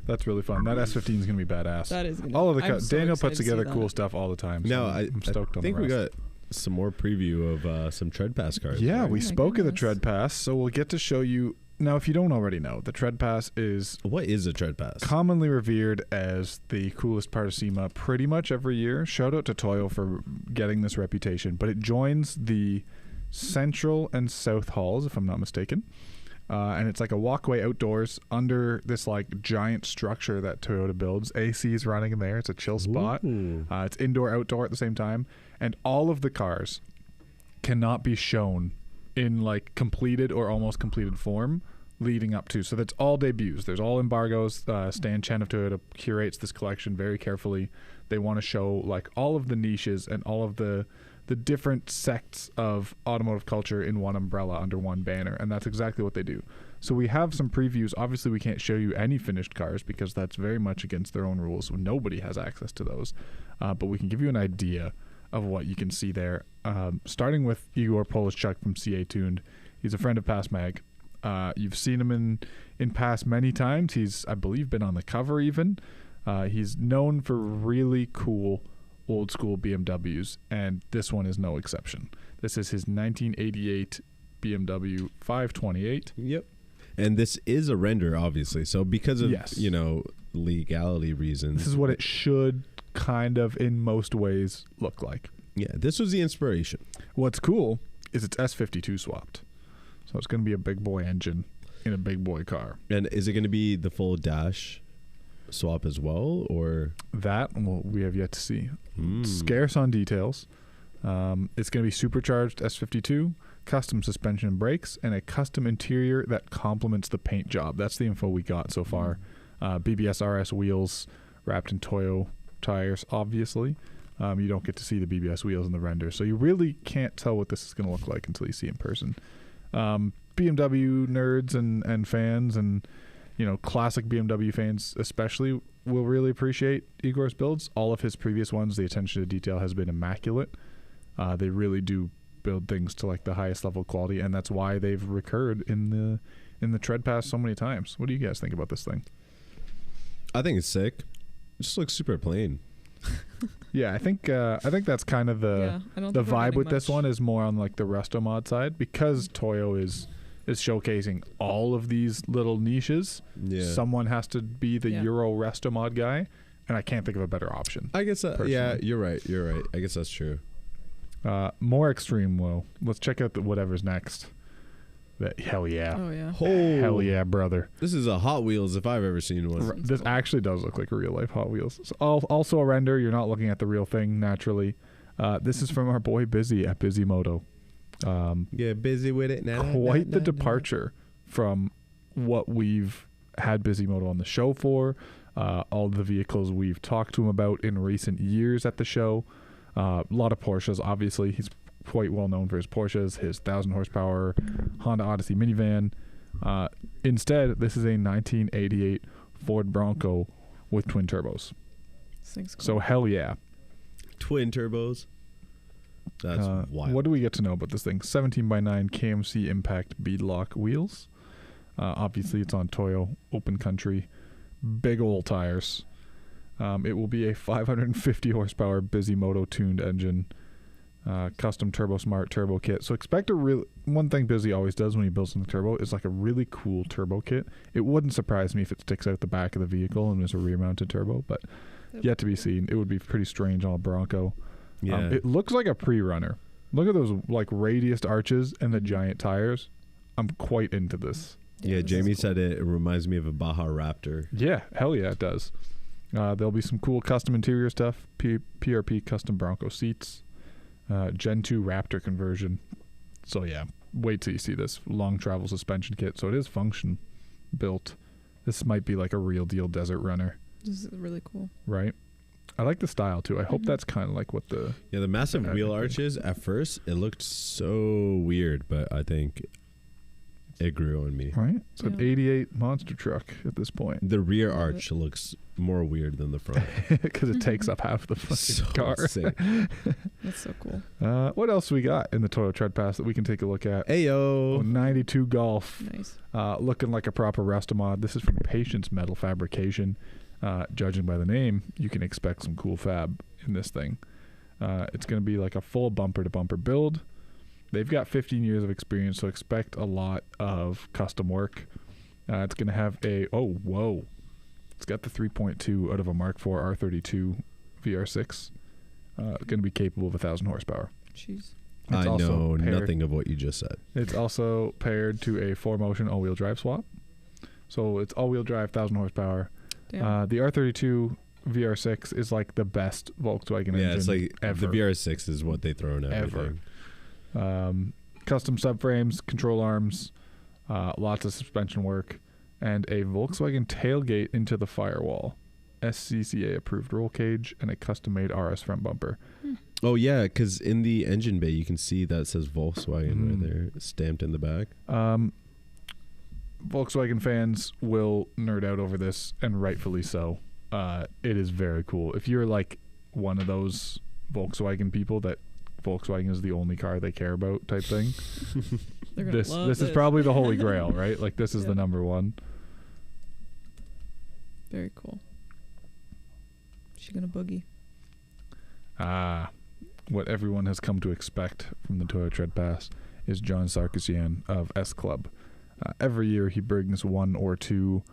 That's really fun. That S15 is gonna be badass. That is. All of the I'm so Daniel excited puts to see together that. cool stuff all the time. So No, I'm stoked on the rest. think we got some more preview of some Tread Pass cars. Yeah, right? we spoke of the Tread Pass, so we'll get to show you. Now, if you don't already know, the Tread Pass is... What is a Tread Pass? Commonly revered as the coolest part of SEMA pretty much every year. Shout out to Toyo for getting this reputation. But it joins the Central and South Halls, if I'm not mistaken. And it's like a walkway outdoors under this like giant structure that Toyota builds. AC is running in there. It's a chill spot. It's indoor, outdoor at the same time. And all of the cars cannot be shown in like completed or almost completed form leading up to. So that's all debuts. There's all embargoes. Stan Chen of Toyota curates this collection very carefully. They want to show like all of the niches and all of the different sects of automotive culture in one umbrella under one banner, and that's exactly what they do. So we have some previews. Obviously we can't show you any finished cars because that's very much against their own rules. Nobody has access to those, but we can give you an idea of what you can see there. Starting with Igor Polishchuk from CA Tuned. He's a friend of Pass Mag. You've seen him in Pass many times. He's, I believe, been on the cover even. He's known for really cool old school BMWs, and this one is no exception. This is his 1988 BMW 528. Yep. And this is a render, obviously. So because of, Yes. legality reasons. This is what it should kind of in most ways look like. Yeah, this was the inspiration. What's cool is it's S52 swapped. So it's going to be a big boy engine in a big boy car. And is it going to be the full dash swap as well, or that? Well, we have yet to see. Scarce on details. It's going to be supercharged S52, custom suspension and brakes, and a custom interior that complements the paint job. That's the info we got so far. BBS RS wheels wrapped in Toyo tires, obviously. You don't get to see the BBS wheels in the render, so you really can't tell what this is going to look like until you see it in person. BMW nerds and fans and classic BMW fans especially will really appreciate Igor's builds. All of his previous ones, the attention to detail has been immaculate. They really do build things to like the highest level of quality, and that's why they've recurred in the Tread Pass so many times. What do you guys think about this thing? I think it's sick. It just looks super plain. Yeah, I think that's kind of the vibe with this one is more on like the resto mod side, because Toyo is showcasing all of these little niches. Yeah. Someone has to be the Euro resto mod guy, and I can't think of a better option. I guess yeah, you're right. I guess that's true. More extreme, Will. Let's check out whatever's next. Hell yeah. Oh yeah. Hell yeah, brother. This is a Hot Wheels if I've ever seen one. This actually does look like a real life Hot Wheels. So also a render. You're not looking at the real thing naturally. This is from our boy Busy at Busimoto. Get busy with it now. Quite the departure from what we've had Busimoto on the show for. All the vehicles we've talked to him about in recent years at the show. A lot of Porsches, obviously. He's quite well known for his Porsches, his 1,000 horsepower Honda Odyssey minivan. Instead, this is a 1988 Ford Bronco with twin turbos. Cool. So hell yeah. Twin turbos. That's wild. What do we get to know about this thing? 17x9 KMC Impact beadlock wheels. Obviously, it's on Toyo, open country, big old tires. It will be a 550 horsepower Busimoto tuned engine. Custom Turbo Smart turbo kit. So expect one thing Busy always does when he builds something turbo is like a really cool turbo kit. It wouldn't surprise me if it sticks out the back of the vehicle and is a rear mounted turbo, but yet to be seen. It would be pretty strange on a Bronco. Yeah. It looks like a pre-runner. Look at those like radiused arches and the giant tires. I'm quite into this. Yeah, Jamie said it reminds me of a Baja Raptor. Yeah, hell yeah, it does. There'll be some cool custom interior stuff. PRP custom Bronco seats. Gen 2 Raptor conversion. So yeah, wait till you see this long travel suspension kit. So it is function built. This might be like a real deal desert runner. This is really cool. Right? I like the style too. I hope that's kind of like what the massive wheel arches at first it looked so weird, but I think it grew on me. Right? It's an 88 monster truck at this point. The rear arch looks more weird than the front because it takes up half the fucking car. Sick. That's so cool. What else we got in the Toyo Tread Pass that we can take a look at? Ayo. 92 Golf. Nice. Looking like a proper Restomod. This is from Patience Metal Fabrication. Judging by the name, you can expect some cool fab in this thing. It's going to be like a full bumper-to-bumper build. They've got 15 years of experience, so expect a lot of custom work. It's going to have it's got the 3.2 out of a Mark IV R32 VR6. Going to be capable of 1,000 horsepower. Jeez. I know nothing of what you just said. It's also paired to a 4-motion all-wheel drive swap. So it's all-wheel drive, 1,000 horsepower. Damn. The R32 VR6 is like the best Volkswagen engine it's like ever. the VR6 is what they throw in everything. Custom subframes, control arms, lots of suspension work, and a Volkswagen tailgate into the firewall, SCCA approved roll cage, and a custom-made RS front bumper. Oh yeah, because in the engine bay you can see that says Volkswagen right there, stamped in the back. Volkswagen fans will nerd out over this, and rightfully so. It is very cool. If you're like one of those Volkswagen people that Volkswagen is the only car they care about type thing, this is probably the holy grail, right? Like this is the number one. Very cool. She gonna boogie. What everyone has come to expect from the Toyota Tread Pass is John Sarkisian of S Club. Every year he brings one or two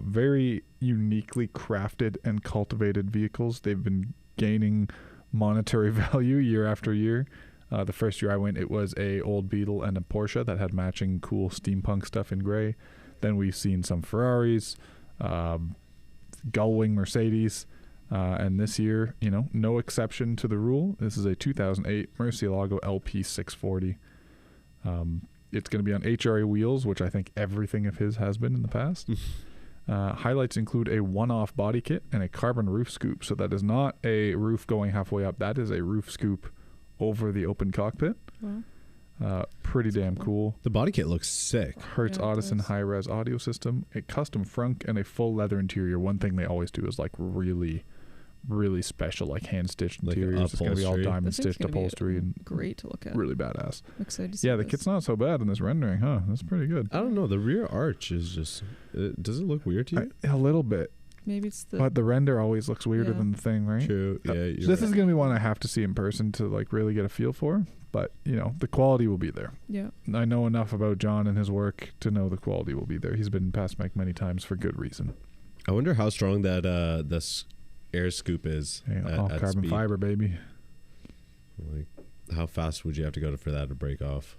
very uniquely crafted and cultivated vehicles. They've been gaining monetary value year after year. The first year I went, it was a old Beetle and a Porsche that had matching cool steampunk stuff in gray. Then we've seen some Ferraris, Gullwing Mercedes, and this year, no exception to the rule. This is a 2008 Murcielago LP 640. It's going to be on HRA wheels, which I think everything of his has been in the past. Highlights include a one-off body kit and a carbon roof scoop. So that is not a roof going halfway up. That is a roof scoop over the open cockpit. Wow. Pretty damn cool. The body kit looks sick. Hertz Audison high-res audio system, a custom frunk, and a full leather interior. One thing they always do is like really special, like hand-stitched interiors. It's going to be all diamond-stitched upholstery and great to look at. Really badass. I'm excited to see the kit's not so bad in this rendering, huh? That's pretty good. I don't know. The rear arch is just... does it look weird to you? A little bit. Maybe it's the... But the render always looks weirder than the thing, right? True. Yeah, this is going to be one I have to see in person to like really get a feel for. But, the quality will be there. Yeah. I know enough about John and his work to know the quality will be there. He's been past Mike many times for good reason. I wonder how strong that this air scoop is. All at carbon speed. fiber, baby. Like, how fast would you have to go for that to break off?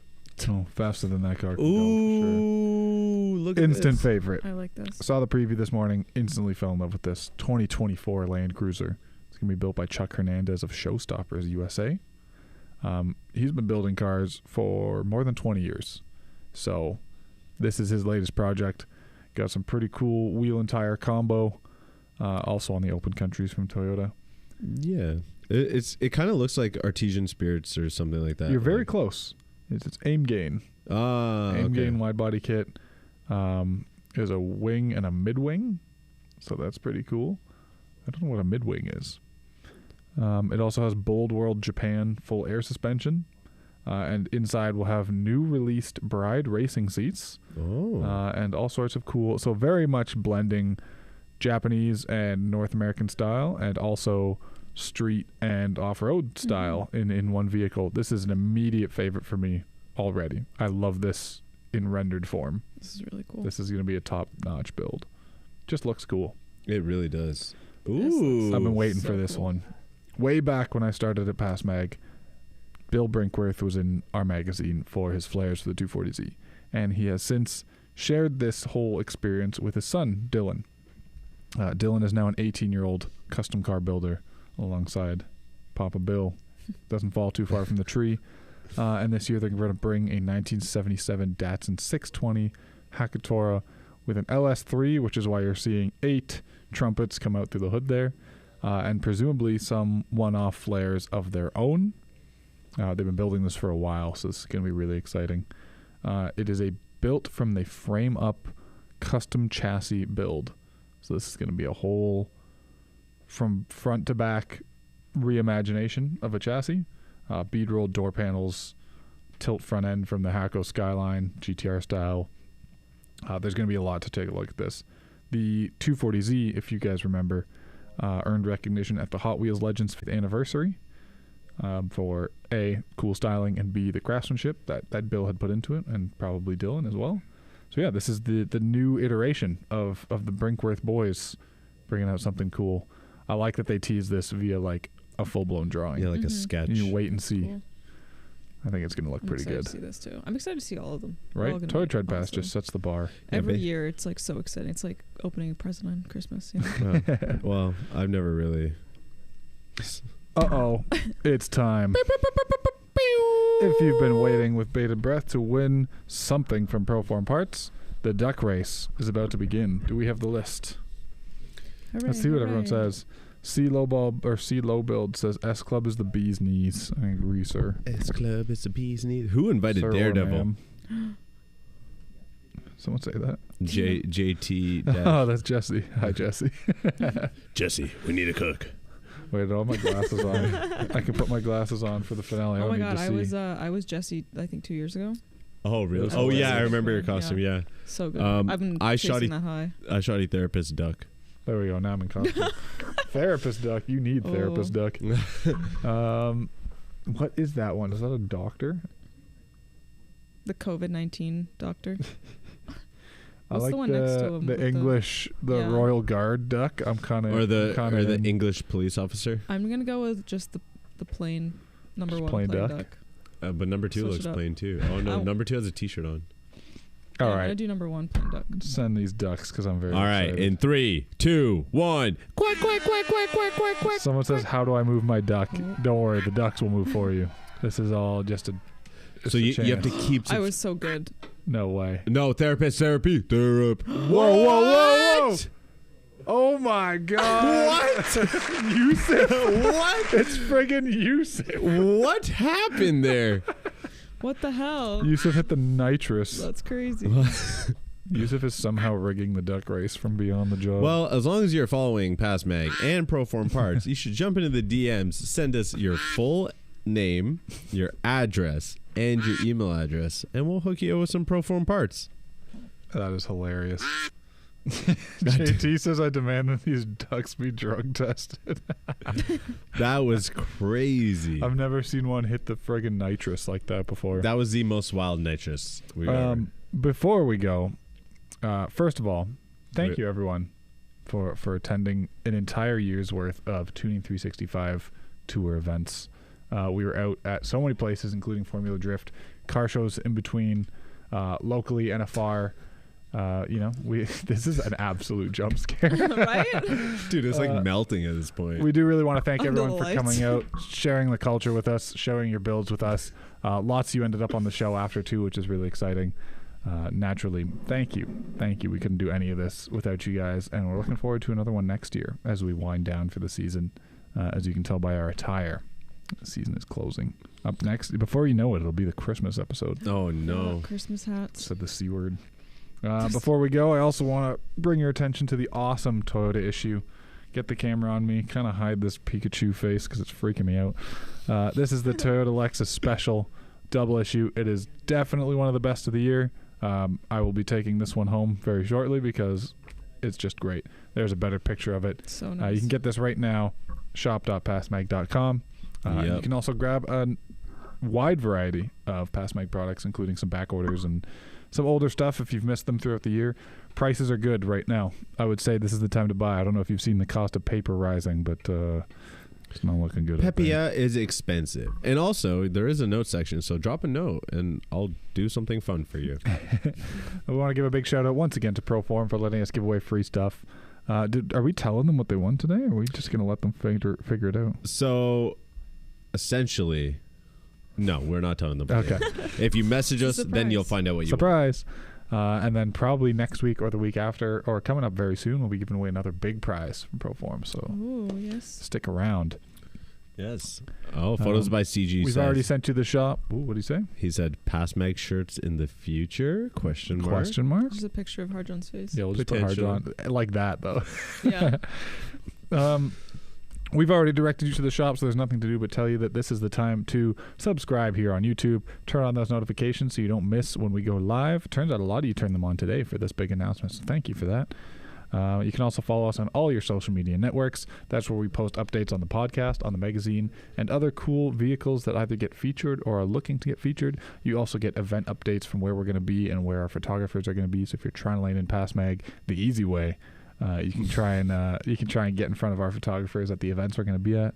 Oh, faster than that car can Ooh, go, for sure. Look at Instant this. favorite. I like this. Saw the preview this morning, instantly fell in love with this 2024 Land Cruiser. It's going to be built by Chuck Hernandez of Showstoppers USA. He's been building cars for more than 20 years. So this is his latest project. Got some pretty cool wheel and tire combo. Also on the open countries from Toyota. Yeah. It kind of looks like Artesian Spirits or something like that. You're very close. It's Aim Gain. Aim Gain wide body kit. There's a wing and a mid wing. So that's pretty cool. I don't know what a mid wing is. It also has Bold World Japan full air suspension. And inside we'll have new released Bride racing seats. And all sorts of cool. So very much blending Japanese and North American style, and also street and off-road style in one vehicle. This is an immediate favorite for me already. I love this in rendered form. This is really cool. This is going to be a top-notch build. Just looks cool. It really does. Ooh. I've been waiting for this one. Way back when I started at Pass Mag, Bill Brinkworth was in our magazine for his flares for the 240Z, and he has since shared this whole experience with his son, Dylan. Dylan is now an 18-year-old custom car builder alongside Papa Bill. Doesn't fall too far from the tree. And this year they're going to bring a 1977 Datsun 620 Hakatora with an LS3, which is why you're seeing 8 trumpets come out through the hood there, and presumably some one-off flares of their own. They've been building this for a while, so this is going to be really exciting. It is a built from the frame-up custom chassis build. So this is going to be a whole from front to back reimagination of a chassis. Bead rolled door panels, tilt front end from the Hakko Skyline, GTR style. There's going to be a lot to take a look at this. The 240Z, if you guys remember, earned recognition at the Hot Wheels Legends 5th anniversary. for A, cool styling, and B, the craftsmanship that Bill had put into it, and probably Dylan as well. So yeah, this is the new iteration of the Brinkworth boys bringing out something cool. I like that they tease this via like a full-blown drawing. Yeah, like a sketch. You wait and see. Cool. I think it's going to look pretty good. I'm excited to see this too. I'm excited to see all of them. Right? Toy Tread Pass just sets the bar. Every year, it's like so exciting. It's like opening a present on Christmas. You know? Well, I've never really. Uh-oh. It's time. If you've been waiting with bated breath to win something from Proform Parts, the duck race is about to begin. Do we have the list? Hooray, Let's see what everyone hooray. says. C low build says S Club is the bee's knees. I agree, sir. S Club is the bee's knees. Who invited Sir or Daredevil? ma'am. Someone say that. JT. Oh, that's Jesse. Hi, Jesse. Jesse, we need a cook. Wait, all my glasses on. I can put my glasses on for the finale. Oh my I god, don't need to see. I was Jesse. I think 2 years ago. Oh really? Yes, Oh it yeah, was. I remember your costume. Yeah, So good. Um, I've been I chasing shot that high. I shoddy therapist duck. There we go. Now I'm in costume. Therapist duck. You need therapist duck. What is that one? Is that a doctor? The COVID-19 doctor. I What's like the one next to him the with English, the yeah. Royal Guard duck. I'm kind of Or the English police officer. I'm gonna go with just the plain number Just one plain plain duck? duck. But number 2 Switch looks it up. plain too. Oh no, Oh. number 2 has a t-shirt on. All Yeah, I'm right. gonna do number one plain duck. Send these ducks because I'm very All right, excited. in 3, 2, 1. Quack quack quack quack quack quack quack. Someone says, "How do I move my duck?" Don't worry, the ducks will move for you. This is all just a. So you have to chance. keep. I was so good. No way. No therapy. Whoa, whoa, whoa, whoa! Oh my God! What? Yusuf! What? It's friggin' Yusuf! What happened there? What the hell? Yusuf hit the nitrous. That's crazy. Yusuf is somehow rigging the duck race from beyond the job. Well, as long as you're following Pass Mag and Proform Parts, you should jump into the DMs, send us your full name, your address, and your email address, and we'll hook you up with some Proform Parts. That is hilarious. JT says, "I demand that these ducks be drug tested." That was crazy. I've never seen one hit the friggin' nitrous like that before. That was the most wild nitrous we've ever. Before we go, first of all, thank you everyone for attending an entire year's worth of Tuning 365 tour events. We were out at so many places, including Formula Drift, car shows in between, locally and afar. This is an absolute jump scare. Right? Dude, it's like melting at this point. We do really want to thank Under everyone the for lights. coming out, sharing the culture with us, sharing your builds with us. Lots of you ended up on the show after too, which is really exciting. Naturally, thank you. We couldn't do any of this without you guys, and we're looking forward to another one next year as we wind down for the season. As you can tell by our attire, the season is closing. Up next, before you know it, it'll be the Christmas episode. Oh no! Christmas hats. Said the C word. Before we go, I also want to bring your attention to the awesome Toyota issue. Get the camera on me, kind of hide this Pikachu face because it's freaking me out. This is the Toyota Lexus Special double issue. It is definitely one of the best of the year. I will be taking this one home very shortly because it's just great. There's a better picture of it. So nice. You can get this right now, shop.passmag.com. You can also grab a wide variety of Passmag products, including some back orders and some older stuff if you've missed them throughout the year. Prices are good right now. I would say this is the time to buy. I don't know if you've seen the cost of paper rising, but it's not looking good. Pepia is expensive. And also, there is a note section, so drop a note, and I'll do something fun for you. We want to give a big shout out once again to Proform for letting us give away free stuff. Are we telling them what they won today, or are we just going to let them figure it out? So, essentially... No, we're not telling them. Okay. If you message us, then you'll find out what you want. Surprise. And then probably next week or the week after, or coming up very soon, we'll be giving away another big prize from Proform. So yes. Stick around. Yes. Oh, photos by CG. We've already sent you the shop. Ooh, what did he say? He said, "Pass Mag shirts in the future?" Question mark. Question mark. There's a picture of Hardjohn's face. Yeah, we'll just put Hardjohn like that though. Yeah. We've already directed you to the shop, so there's nothing to do but tell you that this is the time to subscribe here on YouTube. Turn on those notifications so you don't miss when we go live. Turns out a lot of you turned them on today for this big announcement, so thank you for that. You can also follow us on all your social media networks. That's where we post updates on the podcast, on the magazine, and other cool vehicles that either get featured or are looking to get featured. You also get event updates from where we're going to be and where our photographers are going to be. So if you're trying to lane in past mag the easy way, you can try and get in front of our photographers at the events we're going to be at.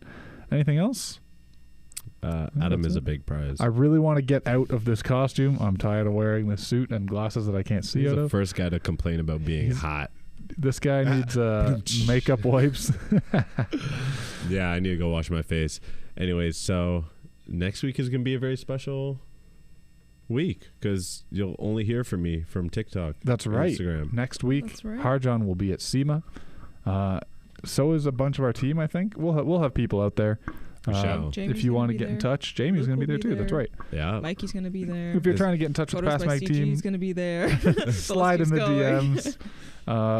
Anything else? Adam is a big prize. I really want to get out of this costume. I'm tired of wearing this suit and glasses that I can't see He's out the of. first guy to complain about being hot. This guy needs makeup wipes. Yeah, I need to go wash my face. Anyways, so next week is going to be a very special week because you'll only hear from me from TikTok. That's right. Instagram. Next week, That's right. Harjon will be at SEMA. So is a bunch of our team, I think. We'll have people out there. If you want to get in touch, Jamie's going to be there too. That's right. Yeah. Mikey's going to be there. If you're trying to get in touch with the Past Mag team, he's going to be there. slide in the DMs.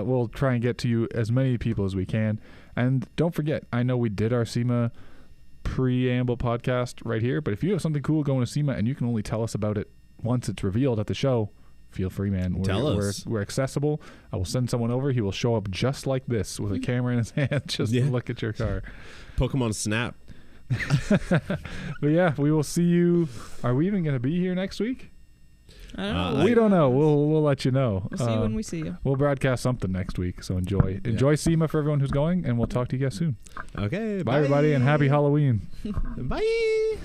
We'll try and get to you as many people as we can. And don't forget, I know we did our SEMA preamble podcast right here, but if you have something cool going to SEMA and you can only tell us about it once it's revealed at the show, feel free, man. Tell us. We're accessible. I will send someone over. He will show up just like this with a camera in his hand just to look at your car. Pokemon Snap. But yeah, we will see you. Are we even going to be here next week? I don't know. We don't know. We'll let you know. We'll see you when we see you. We'll broadcast something next week, so enjoy SEMA for everyone who's going, and we'll talk to you guys soon. Okay. Bye everybody, and happy Halloween. Bye.